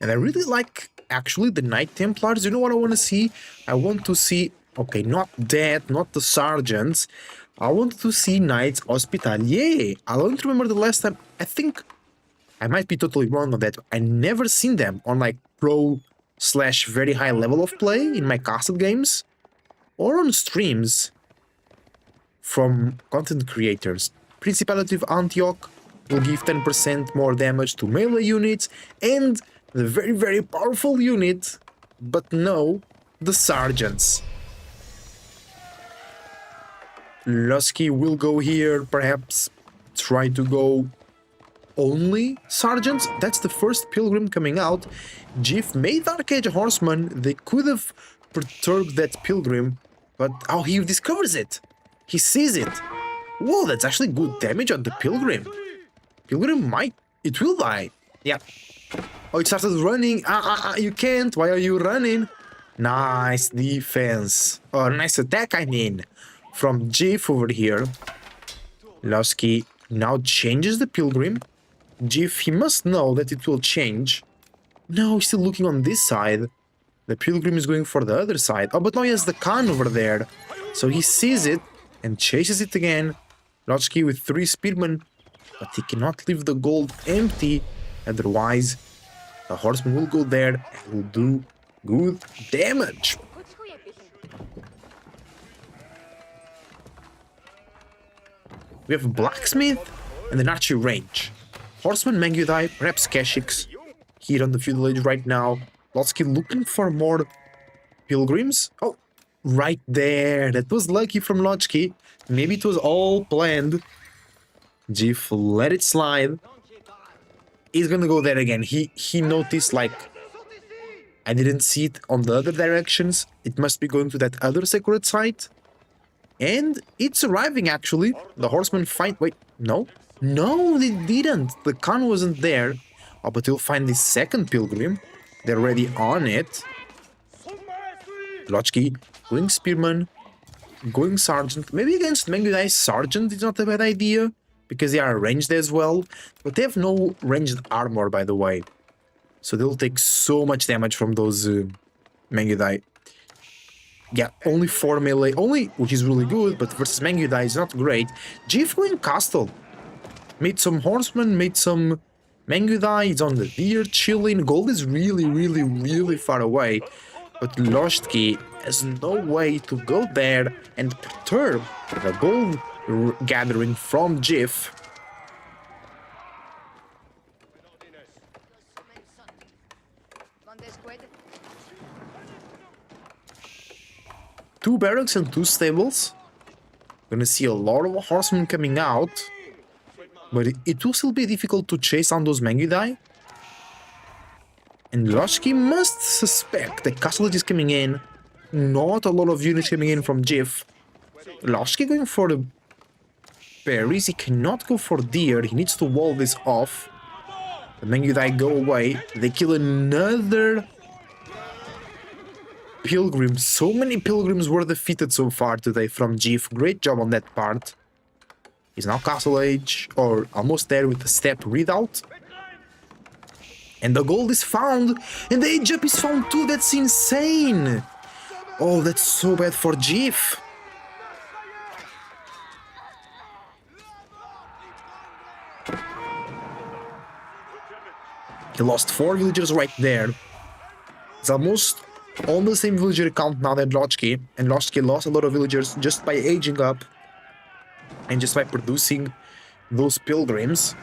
Speaker 1: And I really like, actually, the Knight Templars. You know what I want to see? I want to see, okay, not that, not the Sergeants. I want to see Knights Hospitalier. I don't remember the last time. I think, I might be totally wrong on that. I never seen them on like pro / very high level of play in my casted games or on streams from content creators. Principality of Antioch will give 10% more damage to melee units and the very powerful unit, but no, the Sergeants. Lusky will go here, perhaps try to go only Sergeants. That's the first Pilgrim coming out. GIF made Dark Age Horseman. They could have perturbed that Pilgrim, but oh, he discovers it. He sees it. Whoa, that's actually good damage on the Pilgrim. Pilgrim it will die. Yeah. Oh, it started running. You can't. Why are you running? Nice defense. Or nice attack, I mean. From GIF over here. Lusky now changes the Pilgrim. GIF, he must know that it will change. No, he's still looking on this side. The Pilgrim is going for the other side. Oh, but now he has the Khan over there. So he sees it and chases it again. Lotsky with 3 spearmen. But he cannot leave the gold empty. Otherwise, the horseman will go there and will do good damage. We have a blacksmith and an archery range. Horseman Mangudai, perhaps Keshiks, here on the feudal age right now. Lotsky looking for more pilgrims. Oh, right there. That was lucky from Lotsky. Maybe it was all planned. GIF let it slide. He's gonna go there again. He noticed, like, I didn't see it on the other directions. It must be going to that other sacred site. And it's arriving, actually. The horsemen fight. Wait, no? No, they didn't. The Khan wasn't there. Oh, but he'll find the second pilgrim. They're already on it. Lotsky going spearman, going sergeant. Maybe against Mangudai's sergeant is not a bad idea, because they are ranged as well. But they have no ranged armor, by the way. So they'll take so much damage from those Mangudai. Yeah, only 4 melee, which is really good, but versus Mangudai is not great. GIF going castle. Made some horsemen, made some Mangudai, it's on the deer, chilling. Gold is really far away. But Lotsky has no way to go there and perturb the gold gathering from GIF. 2 barracks and 2 stables. Gonna see a lot of horsemen coming out. But it will still be difficult to chase down those Mangudai. And Loshki must suspect that Castle is coming in. Not a lot of units coming in from Jif. Loshki going for the berries. He cannot go for deer. He needs to wall this off. The Mangudai go away. They kill another pilgrim. So many pilgrims were defeated so far today from Jif. Great job on that part. He's now Castle Age, or almost there with the step readout. And the gold is found, and the age up is found too. That's insane. Oh, that's so bad for Jif. He lost 4 villagers right there. It's almost on the same villager count now that Lochki, and Lochki lost a lot of villagers just by aging up and just by producing those pilgrims.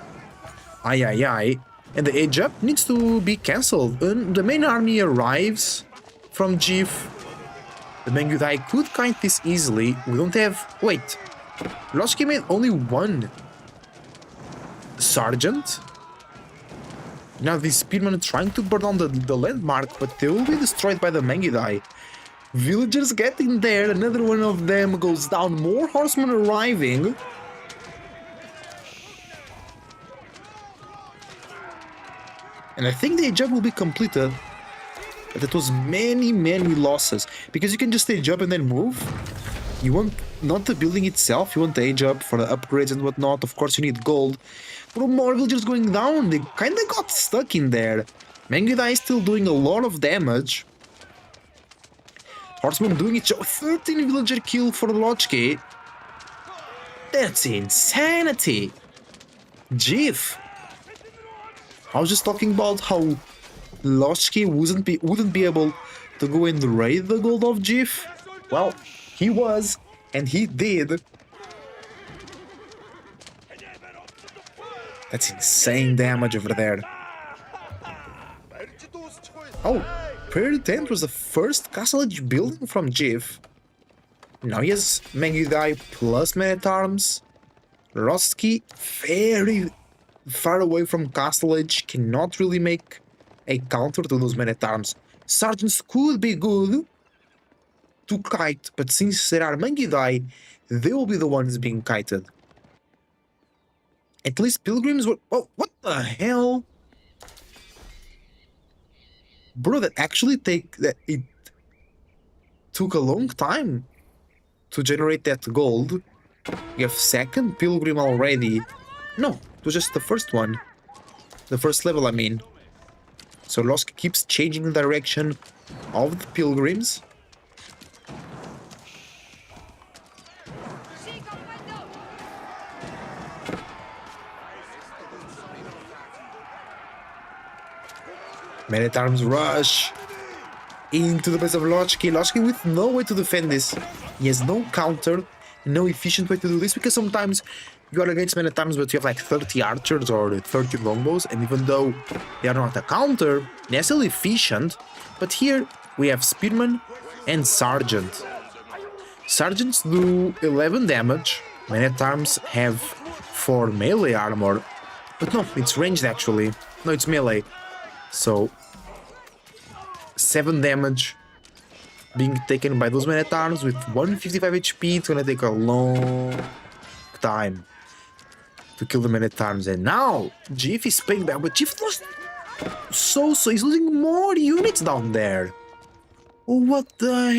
Speaker 1: Aye aye aye. And the age up needs to be cancelled. The main army arrives from Jif. The Mangudai could kite this easily. We don't have... Wait. Lochki made only 1 sergeant. Now these spearmen are trying to burn down the landmark, but they will be destroyed by the Mangudai. Villagers get in there, another one of them goes down, more horsemen arriving. And I think the age up will be completed. But it was many losses. Because you can just age up and then move. You want not the building itself, you want the age up for the upgrades and whatnot. Of course you need gold. But more villagers going down, they kinda got stuck in there. Mangudai is still doing a lot of damage. Horseman doing it, 13 villager kill for Lochki. That's insanity. Jif. I was just talking about how Lochki wouldn't be able to go and raid the gold of Jif. Well, he was, and he did. That's insane damage over there. Oh, Prairie Tent was the first Castle Age building from Jif. Now he has Mangudai plus Man-at-Arms. Rostki, very far away from Castle Age, cannot really make a counter to those Men-at-Arms. Sergeants could be good to kite, but since there are Mangudai, they will be the ones being kited. At least pilgrims were... Oh, what the hell? Bro, that actually it took a long time to generate that gold. You have second pilgrim already. No, it was just the first one. The first level, I mean. So Losk keeps changing the direction of the pilgrims. Man-at-Arms rush into the base of Lochki. Lochki with no way to defend this. He has no counter, no efficient way to do this, because sometimes you are against Man-at-Arms but you have like 30 archers or 30 longbows, and even though they are not a counter, they are still efficient. But here we have Spearman and Sergeant. Sergeants do 11 damage, Man-at-Arms have 4 melee armor. But no, it's ranged actually. No, it's melee. So 7 damage being taken by those Men-at-Arms with 155 HP. It's gonna take a long time to kill the Men-at-Arms. And now Jif is paying back, but Jif lost so he's losing more units down there. What the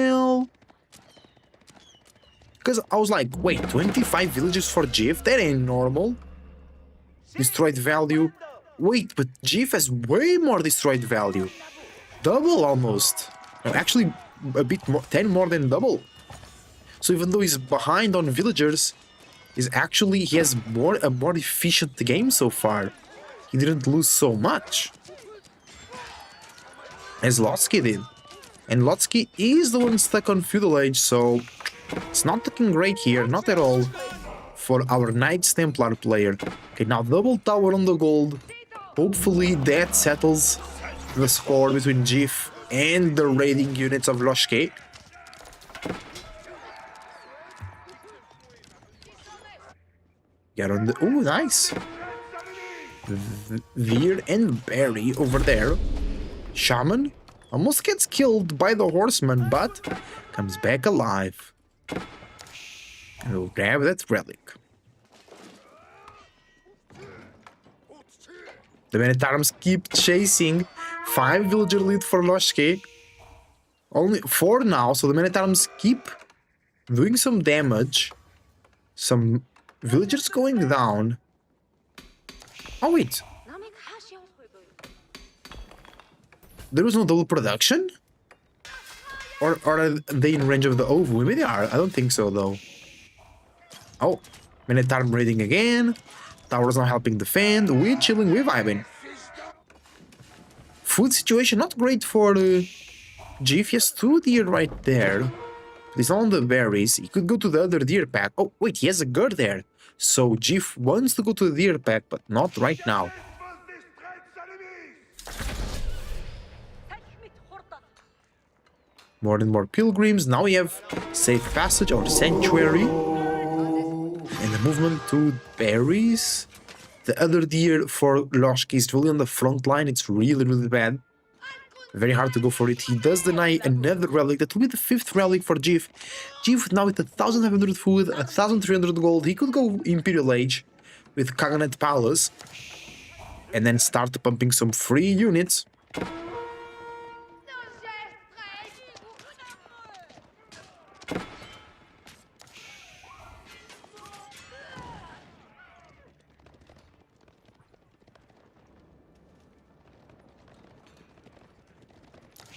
Speaker 1: hell? Because I was like, wait, 25 villages for Jif? That ain't normal. Destroyed value. Wait, but Jif has way more destroyed value. Double almost. No, actually, a bit more, 10 more than double. So even though he's behind on villagers, he has a more efficient game so far. He didn't lose so much as Lotsky did. And Lotsky is the one stuck on Feudal Age, so it's not looking great here, not at all, for our Knights Templar player. Okay, now double tower on the gold. Hopefully that settles the score between Jif and the raiding units of Loshke. Get on the... Oh, nice. Veer and Barry over there. Shaman almost gets killed by the horseman, but comes back alive. And we'll grab that relic. The Men-at-Arms keep chasing. 5 villager lead for Loshke. Only 4 now, so the Men-at-Arms keep doing some damage. Some villagers going down. Oh wait. There was no double production? Or are they in range of the Ovu? Maybe they are. I don't think so though. Oh. Men-at-Arms raiding again. Towers not helping defend. We're chilling, we're vibing. Food situation not great for Jif. He has 2 deer right there. He's on the berries. He could go to the other deer pack. Oh, wait, he has a girl there. So Jif wants to go to the deer pack, but not right now. More and more pilgrims. Now we have safe passage or sanctuary. And the movement to berries. The other deer for Loshki is really on the front line. It's really, really bad. Very hard to go for it. He does deny another relic. That will be the 5th relic for Jif. Jif now with 1,500 food, 1,300 gold. He could go Imperial Age with Kaganet Palace. And then start pumping some free units.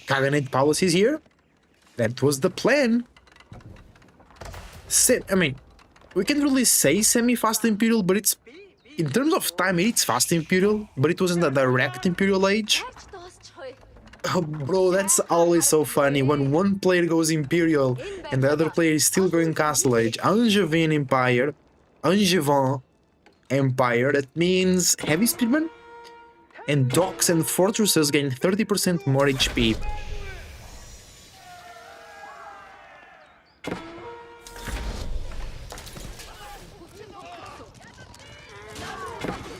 Speaker 1: Kaganet Palace is here. That was the plan. I mean, we can really say semi-fast Imperial, but it's... In terms of time, it's fast Imperial, but it wasn't a direct Imperial Age. Oh, bro, that's always so funny when one player goes Imperial and the other player is still going Castle Age. Angevin Empire. Angevin Empire. That means heavy speedman. And docks and fortresses gain 30% more HP.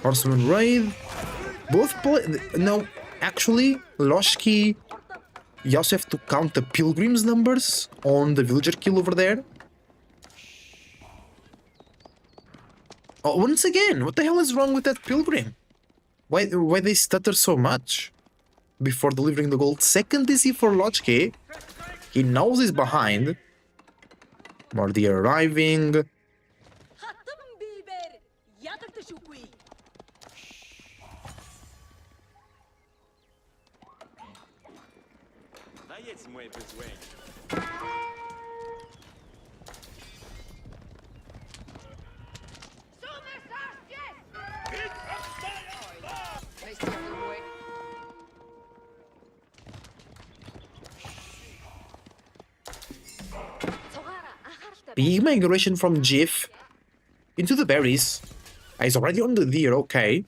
Speaker 1: Horseman raid. Both no, actually, Loshki. You also have to count the pilgrims numbers on the villager kill over there. Oh, once again, what the hell is wrong with that pilgrim? Why they stutter so much before delivering the gold? Second DC for Lochke. He knows he's behind. More deer arriving. Big migration from Jif into the berries. He's already on the deer, okay.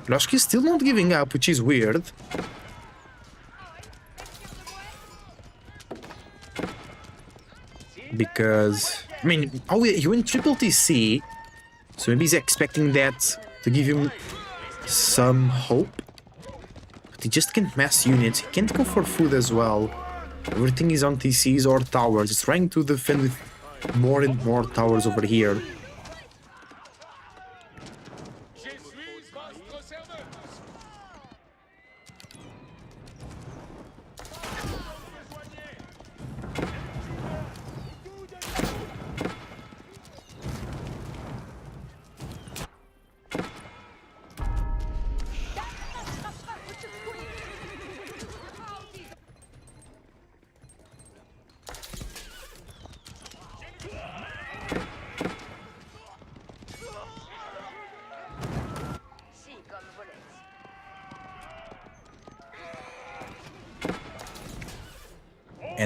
Speaker 1: Loshki's still not giving up, which is weird. Because, I mean, oh, he went triple TC, so maybe he's expecting that to give him some hope. But he just can't mass units, he can't go for food as well. Everything is on TCs or towers, he's trying to defend with more and more towers over here.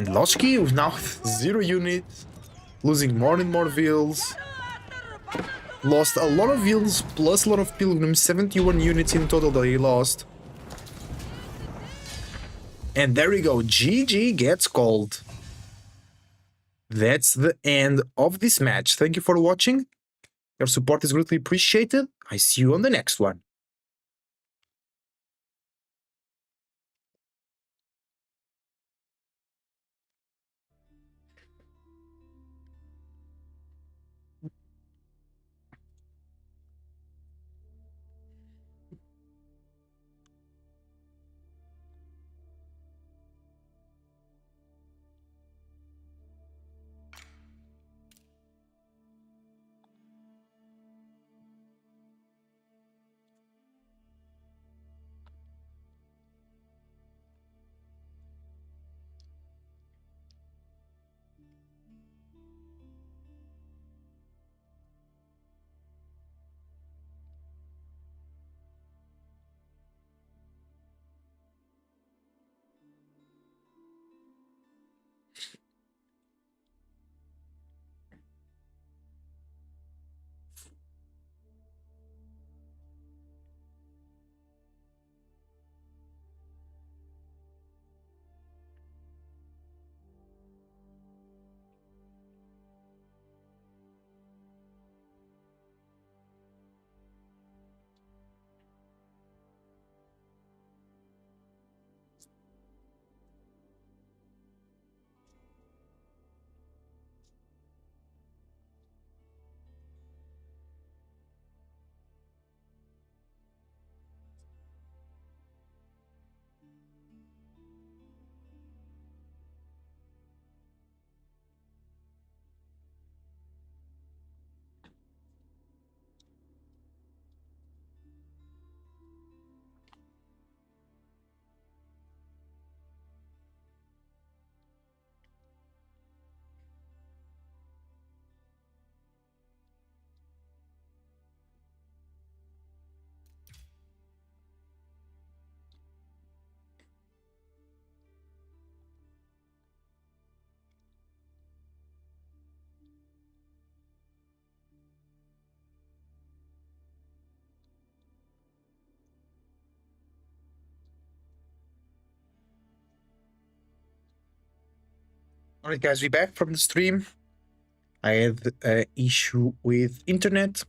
Speaker 1: And Loschki with now 0 units, losing more and more vills. Lost a lot of vills plus a lot of pilgrims, 71 units in total that he lost. And there we go, GG gets called. That's the end of this match. Thank you for watching. Your support is greatly appreciated. I see you on the next one. Alright guys, we back from the stream. I had an issue with internet.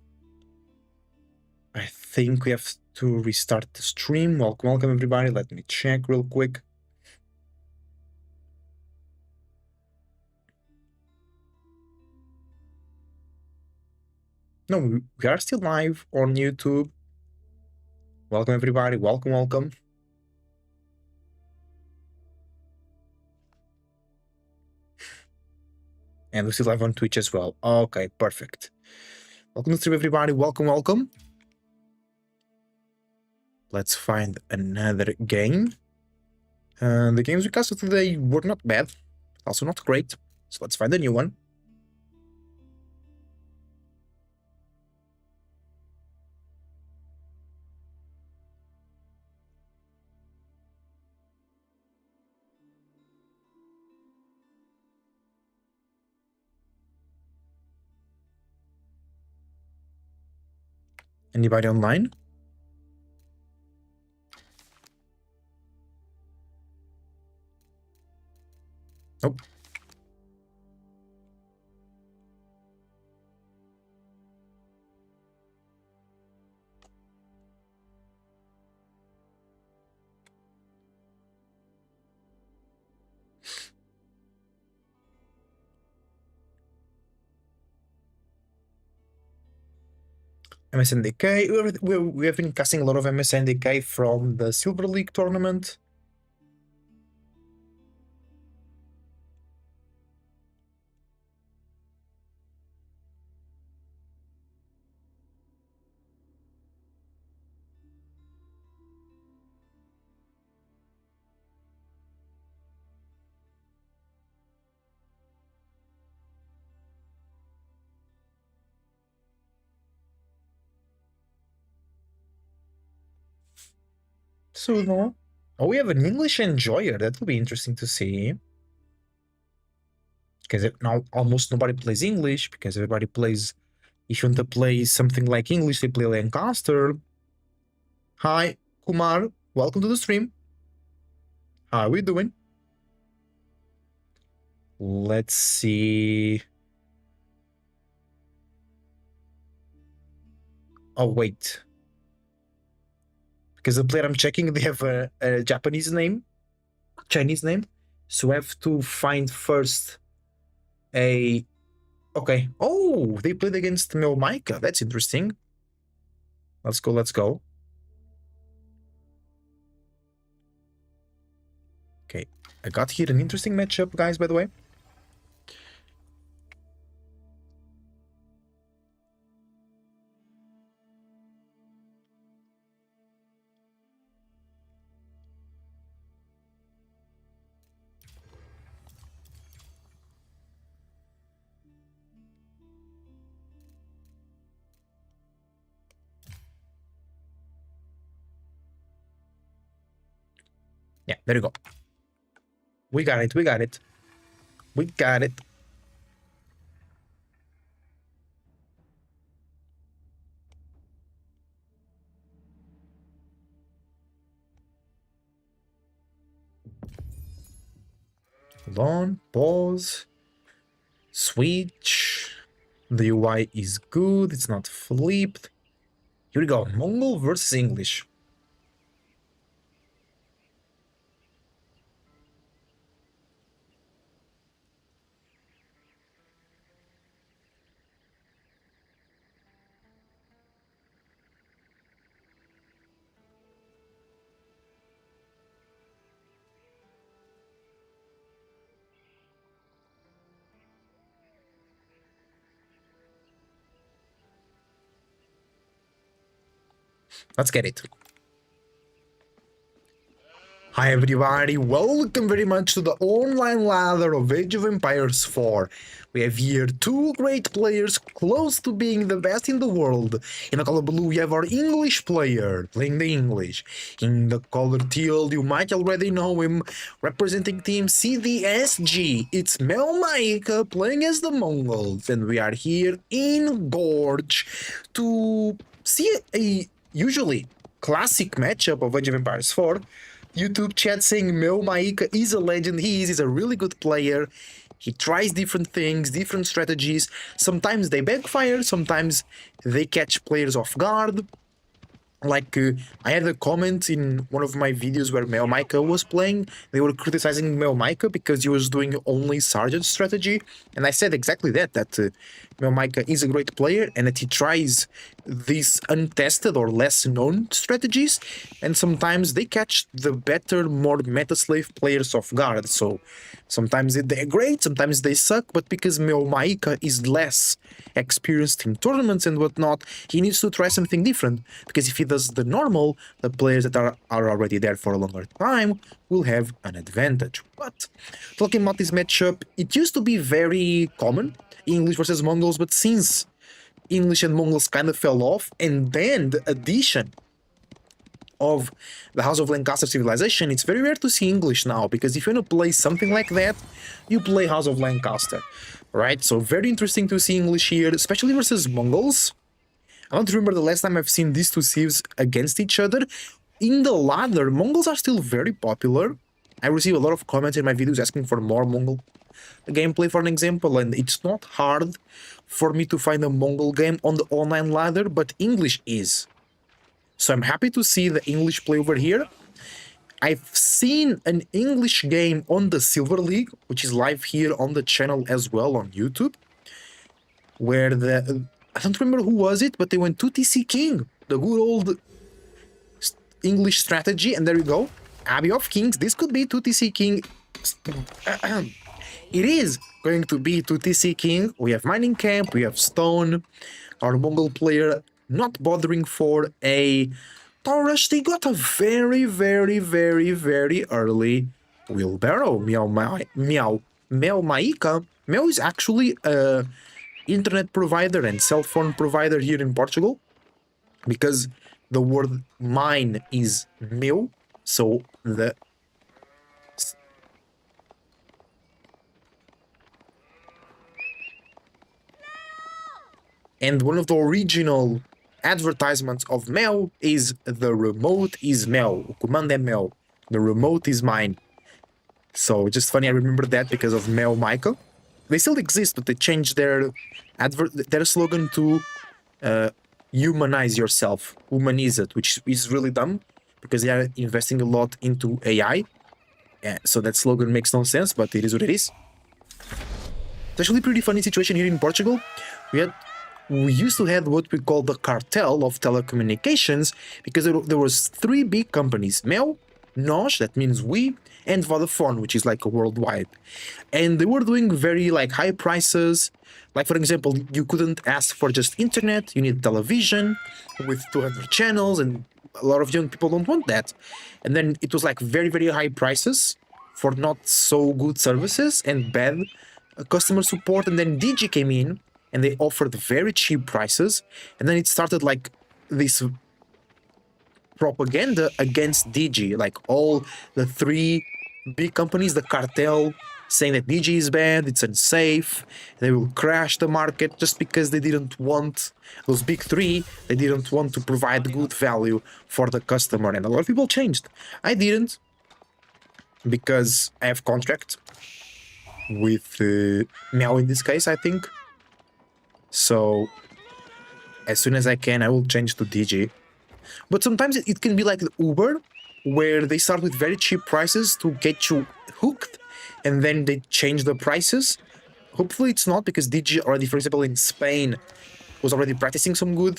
Speaker 1: I think we have to restart the stream. Welcome everybody. Let me check real quick. No, we are still live on YouTube. Welcome everybody. Welcome. And we still live on Twitch as well. Okay, perfect. Welcome to the stream everybody. Welcome. Let's find another game. The games we casted today were not bad, also not great. So let's find a new one. Anybody online? Nope. MSNDK. We have been casting a lot of MSNDK from the Silver League tournament. So no. Oh, we have an English enjoyer. That will be interesting to see. because now almost nobody plays English, because everybody plays, if you want to play something like English, they play Lancaster. Hi, Kumar, welcome to the stream. How are we doing? Let's see. Oh, wait. Because the player I'm checking, they have a Japanese name, Chinese name. So I have to find first a... Okay. Oh, they played against Mel Micah. That's interesting. Let's go, let's go. Okay. I got here an interesting matchup, guys, by the way. Yeah, there you go. We got it, we got it. We got it. Hold on, pause. Switch. The UI is good, it's not flipped. Here we go, Mongol versus English. Let's get it. Hi everybody, welcome very much to the online ladder of Age of Empires 4. We have here two great players close to being the best in the world. In the color blue we have our English player playing the English. In the color teal you might already know him, representing team CDSG. It's Mel Micah playing as the Mongols, and we are here in Gorge to see a usually classic matchup of Age of Empires 4. YouTube chat saying Mel Micah is a legend. He's a really good player. He tries different things, different strategies. Sometimes they backfire, sometimes they catch players off guard. Like, I had a comment in one of my videos where Mel Micah was playing. They were criticizing Mel Micah because he was doing only Sergeant strategy. And I said exactly that Mel Micah is a great player and that he tries these untested or less known strategies. And sometimes they catch the better, more meta-slave players off guard. So sometimes they're great, sometimes they suck. But because Mel Micah is less experienced in tournaments and whatnot, he needs to try something different. Because if he does the normal, the players that are already there for a longer time will have an advantage. But talking about this matchup, it used to be very common, English versus Mongols, but since English and Mongols kind of fell off, and then the addition of the House of Lancaster civilization, it's very rare to see English now, because if you want to play something like that, you play House of Lancaster, right? So very interesting to see English here, especially versus Mongols. I don't remember the last time I've seen these two civs against each other. In the ladder, Mongols are still very popular. I receive a lot of comments in my videos asking for more Mongol gameplay, for an example, and it's not hard for me to find a Mongol game on the online ladder, but English is. So I'm happy to see the English play over here. I've seen an English game on the Silver League, which is live here on the channel as well on YouTube, where I don't remember who was it, but they went 2TC King, the good old English strategy, and there you go. Abbey of Kings, this could be 2TC King. It is going to be 2TC King. We have Mining Camp, we have Stone, our Mongol player not bothering for a Taurus. They got a very, very, very, very early wheelbarrow. Mel Micah. Mel is actually a internet provider and cell phone provider here in Portugal, because the word mine is meu, so the And one of the original advertisements of Mel is the remote is Mel, o comando é Mel, the remote is mine. So just funny, I remember that because of Mel Michael. They still exist, but they changed their slogan to humanize yourself, humanize it, which is really dumb because they are investing a lot into AI. Yeah, so that slogan makes no sense, but it is what it is. It's actually a pretty funny situation here in Portugal. We used to have what we call the cartel of telecommunications because there was three big companies: Mel, Nós, that means we, and Vodafone, which is like a worldwide. And they were doing very like high prices. Like for example, you couldn't ask for just internet, you need television with 200 channels, and a lot of young people don't want that. And then it was like very, very high prices for not so good services and bad customer support. And then Digi came in and they offered very cheap prices. And then it started like this propaganda against Digi, like all the three big companies, the cartel, saying that Digi is bad, it's unsafe, they will crash the market just because they didn't want, those big three, they didn't want to provide good value for the customer. And a lot of people changed. I didn't, because I have contract with Meow in this case, I think. So as soon as I can, I will change to Digi. But sometimes it can be like Uber, where they start with very cheap prices to get you hooked, and then they change the prices. Hopefully it's not, because Digi already, for example, in Spain, was already practicing some good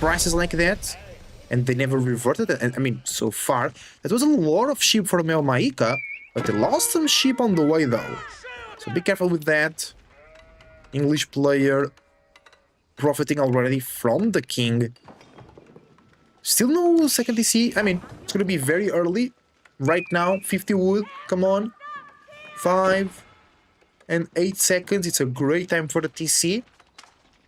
Speaker 1: prices like that, and they never reverted it. And I mean, so far, that was a lot of sheep for Mel Maika, but they lost some sheep on the way though. So be careful with that. English player profiting already from the king. Still no second TC. I mean, it's gonna be very early. Right now, 50 wood, come on. 5 and 8 seconds. It's a great time for the TC.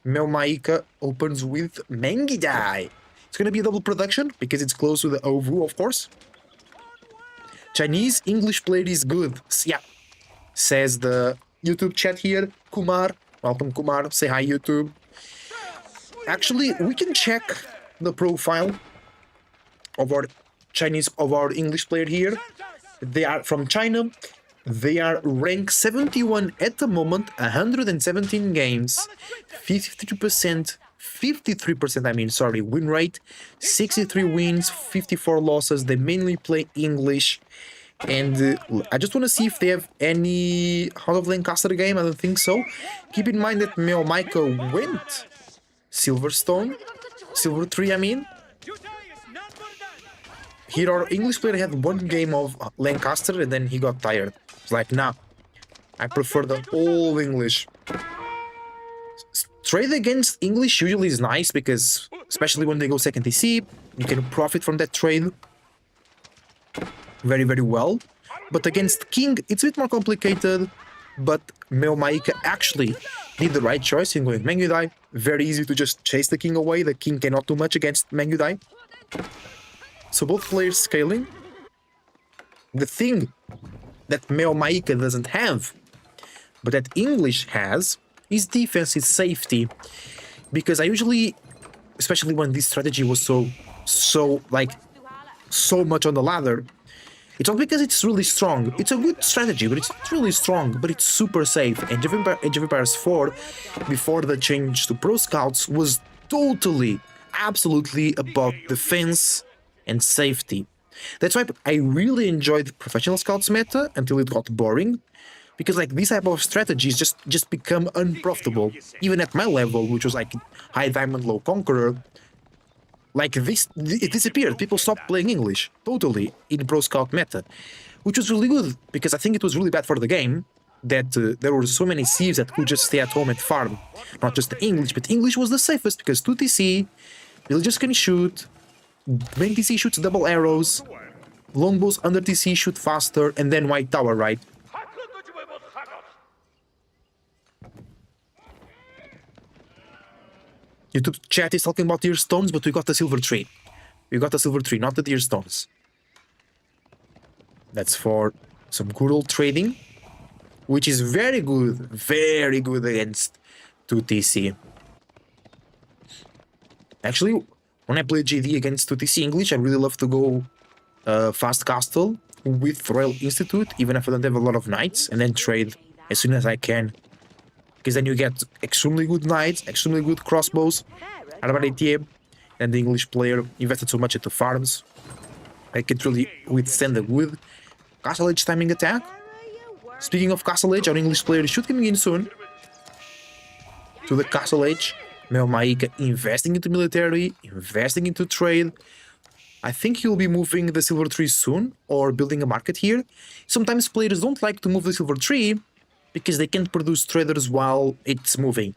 Speaker 1: Mel Maika opens with Mengidai. It's gonna be a double production because it's close to the Ovu, of course. Chinese English player is good. Yeah, says the YouTube chat here. Kumar, welcome Kumar. Say hi YouTube. Actually, we can check the profile of our English player here. They are from China. They are ranked 71 at the moment, 117 games, 53% win rate, 63 wins, 54 losses. They mainly play English. And I just want to see if they have any Heart of Lancaster game. I don't think so. Keep in mind that Mel Michael went Silver 3, I mean. Here our English player had one game of Lancaster and then he got tired. It's like, nah, I prefer the old English. Trade against English usually is nice because, especially when they go second TC, you can profit from that trade very, very well. But against King, it's a bit more complicated. But Mel Maika actually did the right choice in going Mengudai. Very easy to just chase the King away. The King cannot do much against Mengudai. So both players scaling. The thing that Mel Maika doesn't have, but that English has, is defense, is safety. Because I usually, especially when this strategy was so much on the ladder, it's not because it's really strong. It's a good strategy, but it's not really strong, but it's super safe. And Age of Empires 4, before the change to Pro Scouts, was totally, absolutely about defense and safety. That's why I really enjoyed Professional Scouts meta until it got boring, because like this type of strategies just become unprofitable. Even at my level, which was like High Diamond Low Conqueror, like this, it disappeared. People stopped playing English totally in Pro Scout meta, which was really good because I think it was really bad for the game that there were so many Cieves that could just stay at home and farm. Not just the English, but English was the safest because 2 TC, villagers can shoot, main TC shoots double arrows, longbows under TC shoot faster, and then White Tower, right? YouTube chat is talking about deer stones, but we got the silver tree. We got the silver tree, not the deer stones. That's for some good old trading, which is very good against 2 TC. Actually, when I play GD against 2TC English, I really love to go fast castle with Royal Institute, even if I don't have a lot of knights, and then trade as soon as I can. Because then you get extremely good knights, extremely good crossbows, Armada ATM, and the English player invested so much into farms. I can't really withstand the good Castle Age timing attack. Speaking of Castle Age, our English player should coming in soon to the Castle Age. Mel Maika investing into military, investing into trade. I think he'll be moving the Silver Tree soon, or building a market here. Sometimes players don't like to move the Silver Tree because they can't produce traders while it's moving.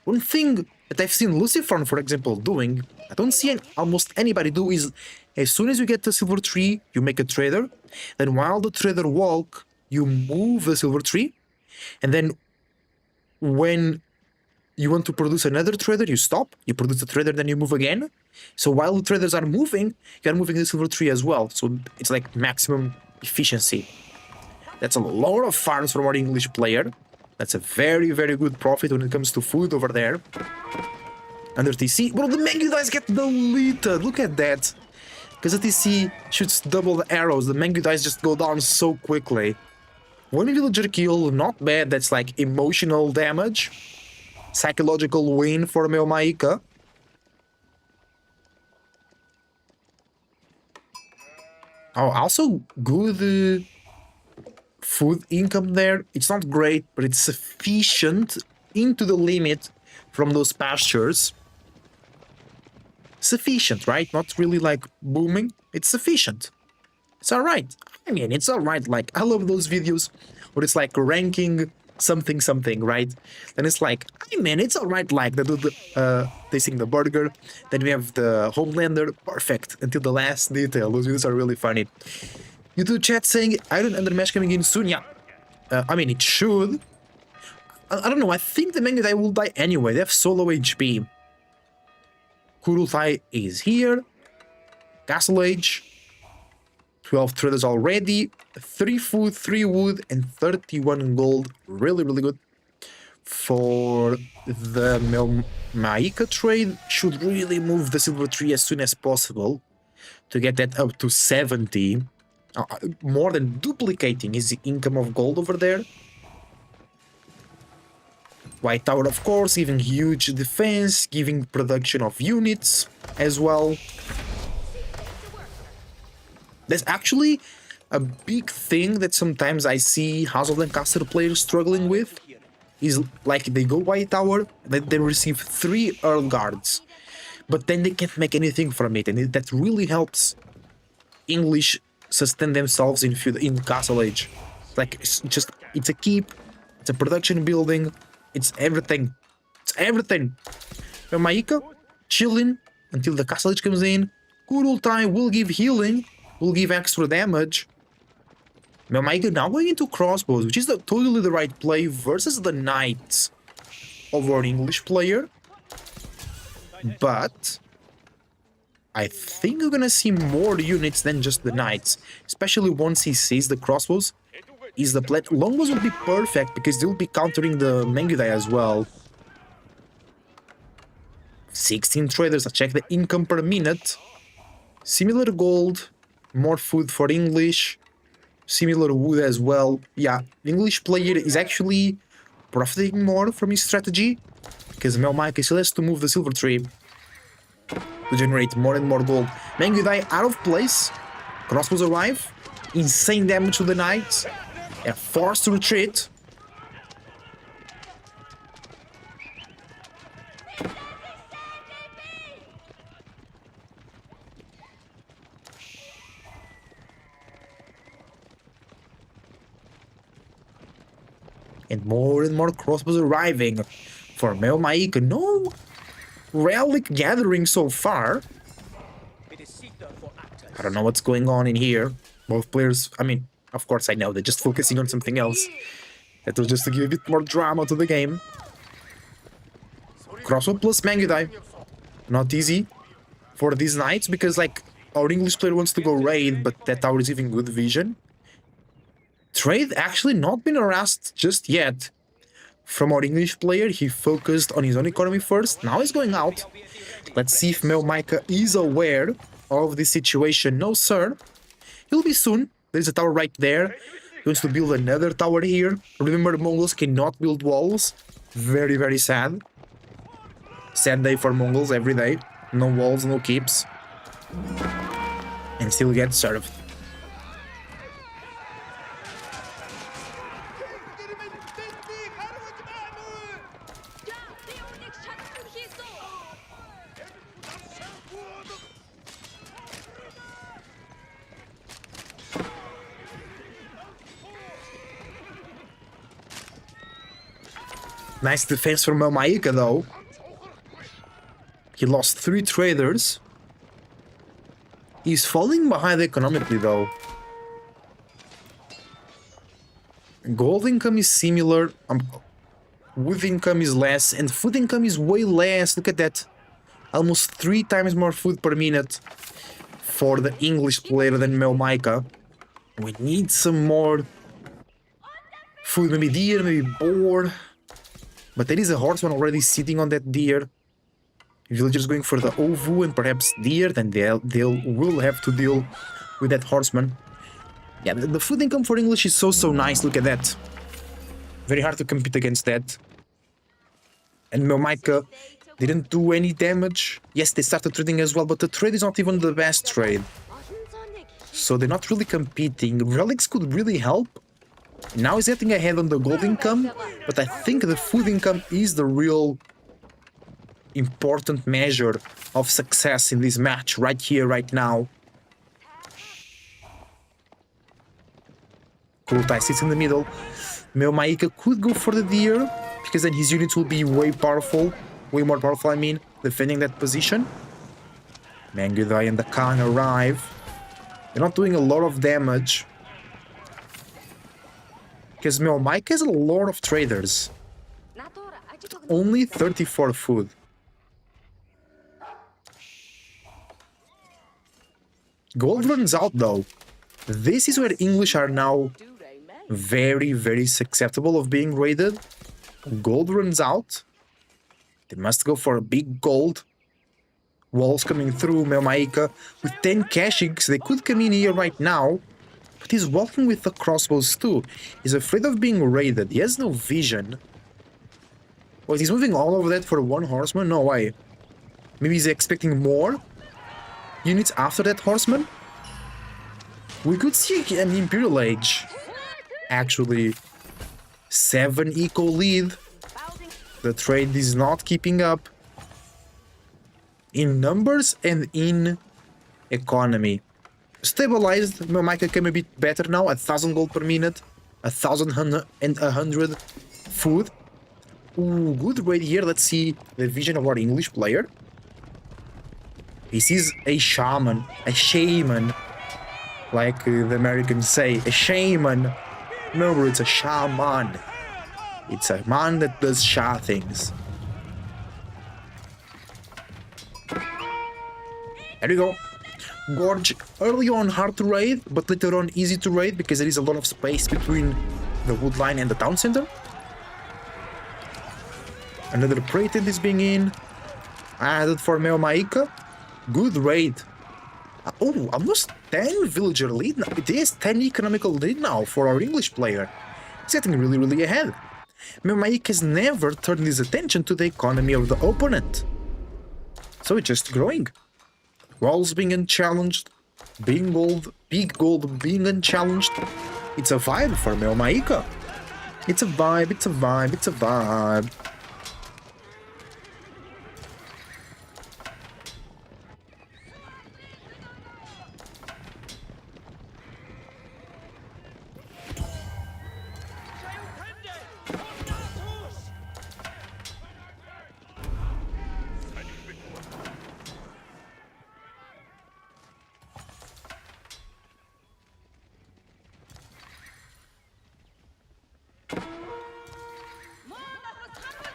Speaker 1: One thing that I've seen Lucifer, for example, doing, I don't see almost anybody do, is as soon as you get the Silver Tree, you make a trader, then while the trader walk, you move the Silver Tree, and then when you want to produce another trader, you stop, you produce a trader, then you move again. So while the traders are moving, you are moving the Silver Tree as well. So it's like maximum efficiency. That's a lot of farms from our English player. That's a very, very good profit when it comes to food over there. Under TC, well, the Mangudites get deleted. Look at that. Because the TC shoots double the arrows, the Mangudites just go down so quickly. One villager kill, not bad. That's like emotional damage. Psychological win for Mel Maika. Oh, also good food income there. It's not great, but it's sufficient into the limit from those pastures. Sufficient, right? Not really like booming. It's sufficient. It's alright. I mean, it's alright. Like, I love those videos where it's like ranking something something, right? Then it's like, I mean, it's alright. Like they do the tasting the burger, then we have the Homelander, perfect until the last detail. Those videos are really funny. YouTube chat saying Iron Undermesh coming in soon. Yeah, I mean, it should. I don't know. I think the Mangutai will die anyway. They have solo HP. Kurultai is here. Castle Age. 12 traders already. 3 food, 3 wood, and 31 gold. Really, really good. For the Maika trade, should really move the Silver Tree as soon as possible to get that up to 70. More than duplicating his income of gold over there. White Tower, of course, giving huge defense, giving production of units as well. There's actually a big thing that sometimes I see House of Lancaster players struggling with. Is like they go White Tower, then they receive 3 Earl Guards, but then they can't make anything from it, and that really helps English sustain themselves in Castle Age. Like, it's a keep, it's a production building, it's everything. It's everything. Maika, chilling until the Castle Age comes in. Kurultai will give healing, will give extra damage. Maika now going into crossbows, which is totally the right play versus the knights of our English player. But I think we're gonna see more units than just the knights, especially once he sees the crossbows. Is the play. Longbows will be perfect because they'll be countering the Mangudai as well. 16 traders. I check the income per minute. Similar gold, more food for English, similar wood as well. Yeah, the English player is actually profiting more from his strategy because Mel Maika still has to move the Silver Tree to generate more and more gold. Mangudai out of place. Crossbows arrive. Insane damage to the knights. They're forced to retreat. And more crossbows arriving for Mel Maika. No relic gathering so far. I don't know what's going on in here. Both players, I mean, of course I know, they're just focusing on something else. That was just to give a bit more drama to the game. Crossbow plus Mangudai. Not easy for these knights because, like, our English player wants to go raid, but that tower is giving good vision. Trade actually not been harassed just yet. from our English player. He focused on his own economy first. Now he's going out. Let's see if Mel Micah is aware of this situation. No, sir. He'll be soon. There's a tower right there. He wants to build another tower here. Remember, Mongols cannot build walls. Very, very sad. Sad day for Mongols every day. No walls, no keeps. And still get served. Nice defense from Maika though. He lost 3 traders. He's falling behind economically though. Gold income is similar, wood income is less, and food income is way less. Look at that. Almost 3 times more food per minute for the English player than Mel Micah. We need some more food, maybe deer, maybe boar. But there is a horseman already sitting on that deer. Villagers going for the ovu and perhaps deer, then they will have to deal with that horseman. Yeah, the food income for English is so nice, look at that. Very hard to compete against that. And Mel Micah didn't do any damage. Yes, they started trading as well, but the trade is not even the best trade. So they're not really competing. Relics could really help. Now he's getting ahead on the gold income, but I think the food income is the real important measure of success in this match, right here, right now. Kurultai sits in the middle. Mel Micah could go for the deer, because then his units will be way more powerful, I mean, defending that position. Mangudai and the Khan arrive. They're not doing a lot of damage, because Mel Micah has a lot of traders. But only 34 food. Gold runs out though. This is where English are now very susceptible of being raided. Gold runs out. They must go for a big gold. Walls coming through. Mel Micah with 10 cachings. They could come in here right now. But he's walking with the crossbows too. He's afraid of being raided. He has no vision. Well, he's moving all over that for 1 horseman? No way. Maybe he's expecting more units after that horseman? We could see an Imperial Age. Actually, 7 eco lead. The trade is not keeping up in numbers and in economy. Stabilized. Mel Micah came a bit better now. 1,000 gold per minute. 1,100 food. Ooh, good raid here. Let's see the vision of our English player. He sees a shaman. A shaman. Like the Americans say. A shaman. No, bro, it's a shaman. It's a man that does sha things. There you go. Gorge, early on hard to raid, but later on easy to raid because there is a lot of space between the wood line and the town center. Another prey tent is being in. Added for Mel Micah. Good raid. Oh, almost 10 villager lead now. It is 10 economical lead now for our English player. It's getting really ahead. Mel Micah has never turned his attention to the economy of the opponent. So it's just growing. Walls being unchallenged, big gold being unchallenged. It's a vibe for Mel Micah. It's a vibe, it's a vibe, it's a vibe.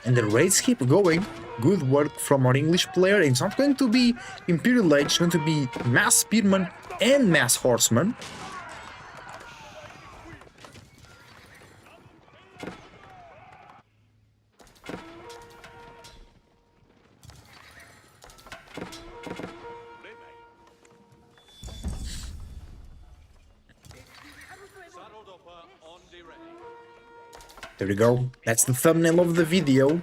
Speaker 1: And the raids keep going. Good work from our English player. It's not going to be Imperial Age, it's going to be Mass Spearman and Mass Horseman. There we go. That's the thumbnail of the video.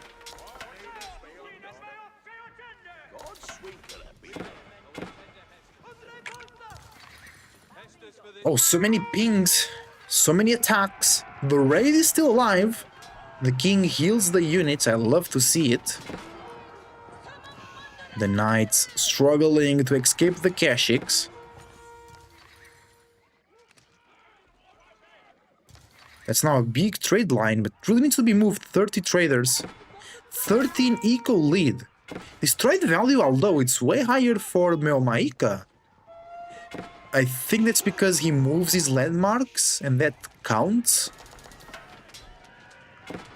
Speaker 1: Oh, so many pings. So many attacks. The raid is still alive. The king heals the units. I love to see it. The knights struggling to escape the Kashyyyks. That's now a big trade line, but really needs to be moved. 30 traders. 13 eco lead. This trade value, although it's way higher for Meomaika, I think that's because he moves his landmarks and that counts.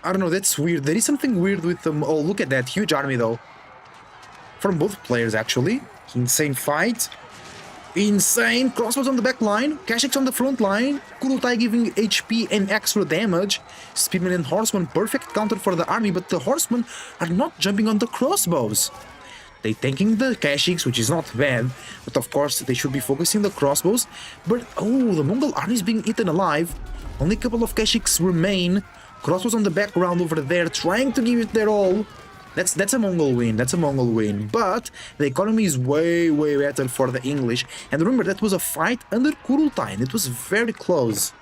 Speaker 1: I don't know, that's weird. There is something weird with them. Oh, look at that huge army though. From both players actually. Insane fight. Insane crossbows on the back line. Kashyyyk's on the front line. Kurultai giving HP and extra damage. Spearmen and Horsemen, perfect counter for the army, but the Horsemen are not jumping on the crossbows. They tanking the Kashyyks, which is not bad, but of course they should be focusing the crossbows. But oh, the Mongol army is being eaten alive. Only a couple of Kashyyks remain. Crossbows on the background over there, trying to give it their all. That's a Mongol win, that's a Mongol win. But the economy is way better for the English. And remember, that was a fight under Kurultai, and it was very close.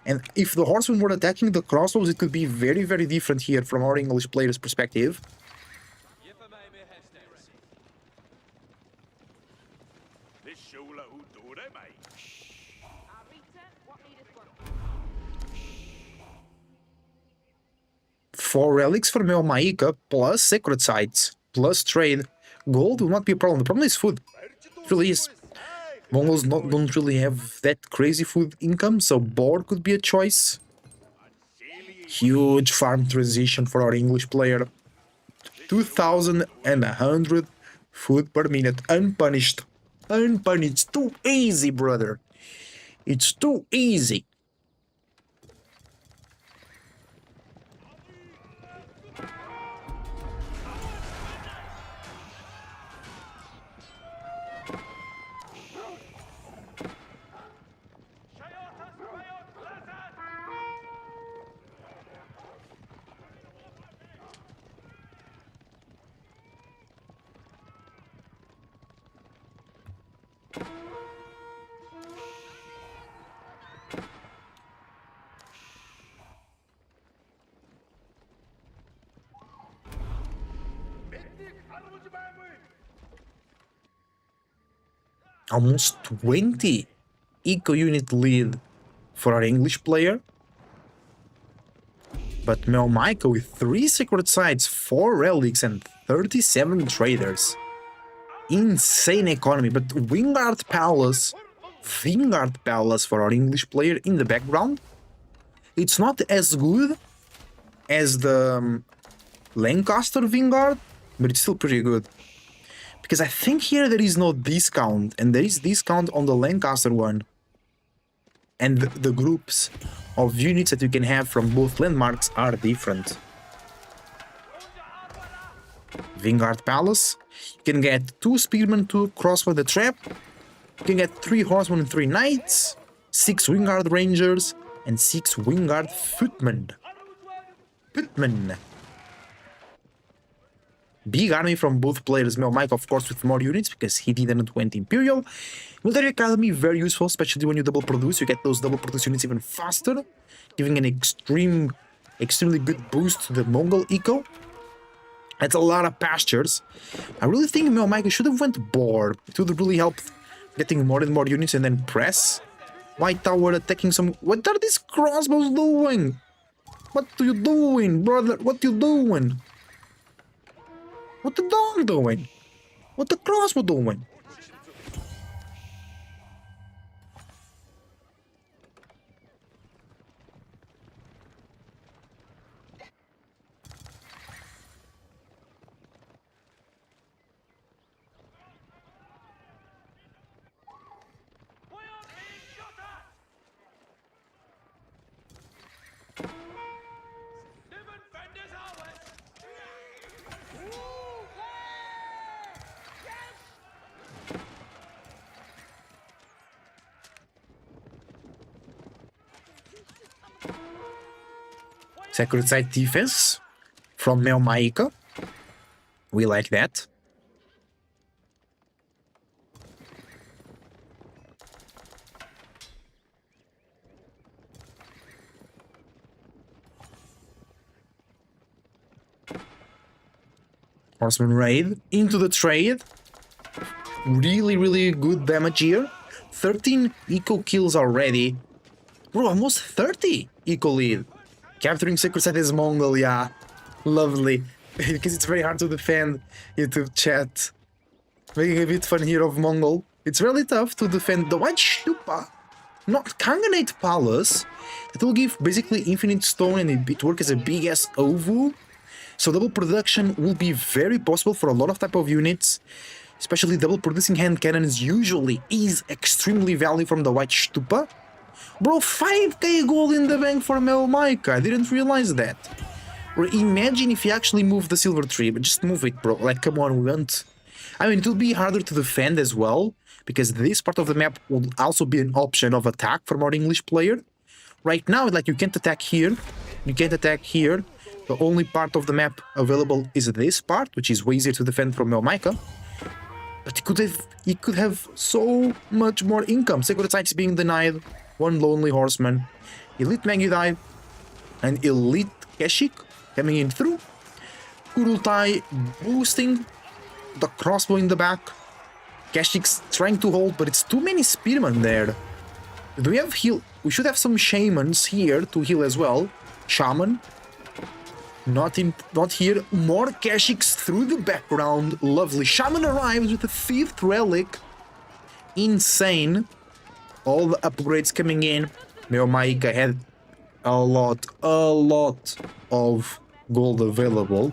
Speaker 1: And if the Horsemen were attacking the crossbows, it could be very different here from our English players' perspective. Four relics for Meomaika, plus sacred sites, plus trade. Gold will not be a problem. The problem is food. It really is. Mongols don't really have that crazy food income, so boar could be a choice. Huge farm transition for our English player. 2,100 food per minute, unpunished. Unpunished. Too easy, brother. It's too easy. Almost 20 eco unit lead for our English player. But Meomaika with 3 sacred sites, 4 relics and 37 traders. Insane economy, but Vingard Palace for our English player in the background. It's not as good as the Lancaster Vingard, but it's still pretty good. Because I think here there is no discount, and there is discount on the Lancaster one. And the groups of units that you can have from both landmarks are different. Vingard Palace, you can get 2 spearmen, 2 crossbow the trap, you can get 3 horsemen and 3 knights, 6 Wingard rangers, and 6 Wingard footmen. Big army from both players. Meomaika, of course, with more units because he didn't went Imperial. Military Academy, very useful, especially when you double produce. You get those double produce units even faster, giving an extremely good boost to the Mongol eco. That's a lot of pastures. I really think Meomaika should have went boar. It would really help getting more and more units and then press. White Tower attacking some... What are these crossbows doing? What are you doing, brother? What are you doing? What the dog doing? What the crossbow doing? Sacred Site defense from Melmaika. We like that. Horseman raid into the trade. Really good damage here. 13 eco kills already. Bro, almost 30 eco lead. Capturing Sacred Site as Mongol, yeah. Lovely. Because it's very hard to defend YouTube chat. Making a bit fun here of Mongol. It's really tough to defend the White Stupa. Not Khanganate Palace. It will give basically infinite stone and it work as a big ass OVU. So double production will be very possible for a lot of type of units. Especially double producing hand cannons usually is extremely valuable from the White Stupa. Bro, 5k gold in the bank for Melmaika. I didn't realize that. Or imagine if you actually move the silver tree, but just move it, bro. Like, come on, we want. I mean, it will be harder to defend as well, because this part of the map will also be an option of attack for our English player. Right now, like, you can't attack here, you can't attack here. The only part of the map available is this part, which is way easier to defend from Melmaika. But he could have so much more income. Sacred Sites being denied, one lonely horseman, elite Magudai, and elite Keshik coming in through. Kurultai boosting the crossbow in the back. Keshik's trying to hold, but it's too many spearmen there. Do we have heal? We should have some shamans here to heal as well. Shaman. Not here. More Keshiks through the background. Lovely. Shaman arrives with the 5th relic. Insane. All the upgrades coming in. Melmaika had a lot of gold available.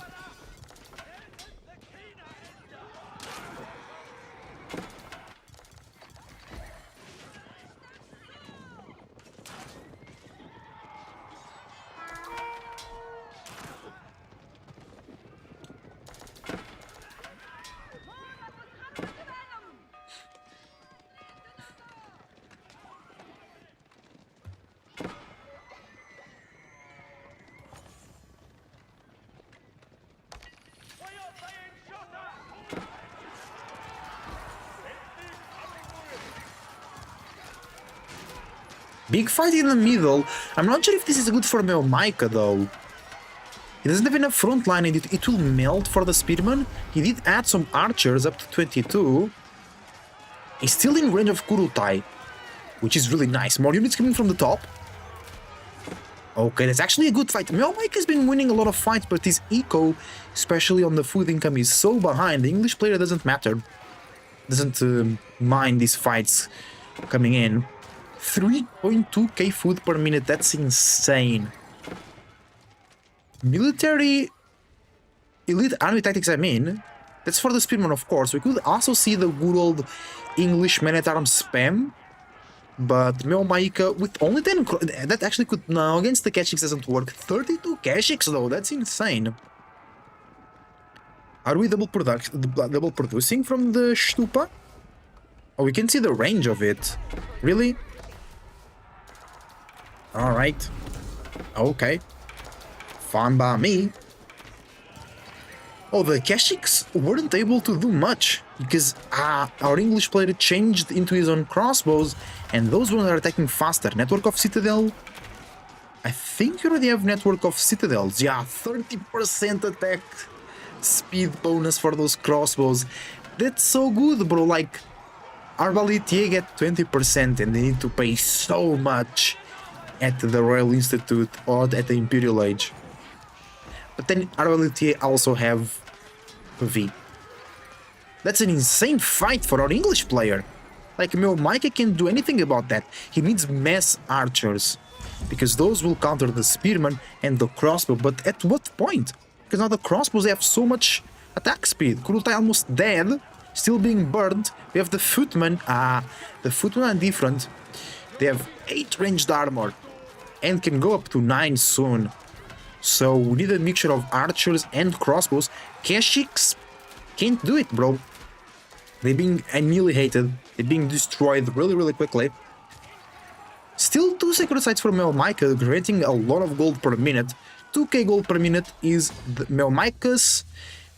Speaker 1: Big fight in the middle. I'm not sure if this is good for Melmaika though. He doesn't have enough front line and it will melt for the spearman. He did add some archers up to 22. He's still in range of Kurultai, which is really nice. More units coming from the top. Okay, that's actually a good fight. Melmaika has been winning a lot of fights, but his eco, especially on the food income, is so behind. The English player doesn't matter. Doesn't mind these fights coming in. 3.2k food per minute, that's insane. Military elite army tactics, I mean, that's for the spearman, of course. We could also see the good old English man-at-arms spam, but Melmaika with only 10, that actually could, no, against the Keshiks doesn't work. 32 Keshiks though, that's insane. Are we double producing from the Stupa? Oh, we can see the range of it. Really? Alright. Okay. Fine by me. Oh, the Keshiks weren't able to do much because our English player changed into his own crossbows and those ones are attacking faster. Network of Citadel. I think you already have Network of Citadels. Yeah, 30% attack speed bonus for those crossbows. That's so good, bro. Like, Arbaletier get 20% and they need to pay so much at the Royal Institute or at the Imperial Age. But then Arbaletier also have V. That's an insane fight for our English player. Like, Melmaika can't do anything about that. He needs mass archers, because those will counter the spearman and the crossbow. But at what point? Because now the crossbows have so much attack speed. Kurultai almost dead, still being burned. We have the footmen. The footmen are different. They have 8 ranged armor and can go up to 9 soon. So we need a mixture of archers and crossbows. Keshiks can't do it, bro. They're being annihilated. They're being destroyed really quickly. Still 2 sacred sites for Melmaika, granting a lot of gold per minute. 2k gold per minute is the Melmicus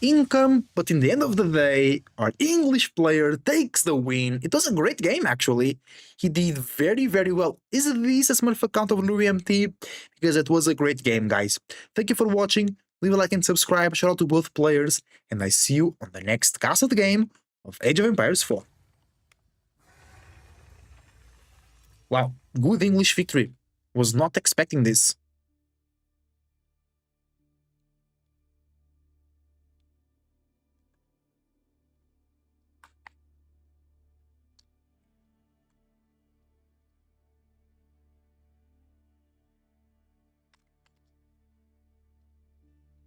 Speaker 1: income, but in the end of the day, our English player takes the win. It was a great game, actually. He did very, very well. Is this a Smurf account of NuriMT? Because it was a great game, guys. Thank you for watching. Leave a like and subscribe. Shout out to both players, and I see you on the next castle game of Age of Empires 4. Wow, good English victory. Was not expecting this.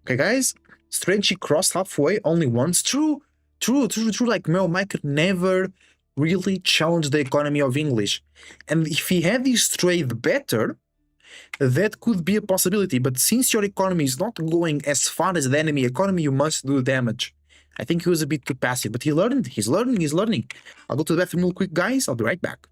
Speaker 1: Okay, guys. Strange, he crossed halfway only once. True. Like Mike could never really challenge the economy of English. And if he had his trade better, that could be a possibility. But since your economy is not going as far as the enemy economy, you must do damage. I think he was a bit too passive, but he learned. He's learning. I'll go to the bathroom real quick, guys. I'll be right back.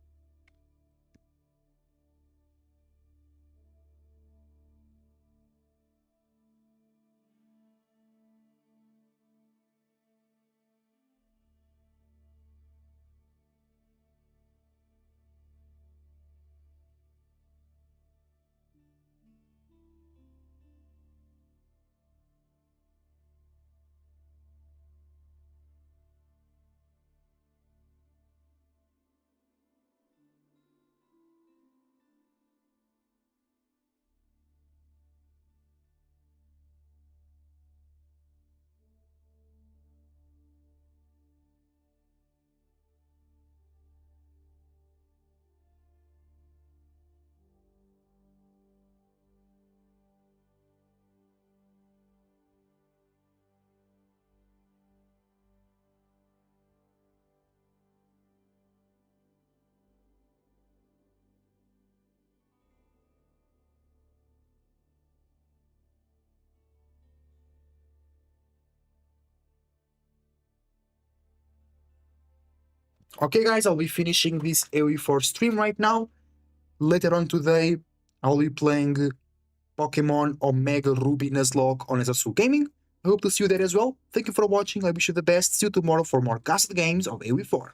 Speaker 1: Okay, guys, I'll be finishing this AoE4 stream right now. Later on today, I'll be playing Pokemon Omega Ruby Nuzlocke on SSU Gaming. I hope to see you there as well. Thank you for watching. I wish you the best. See you tomorrow for more castle games of AoE4.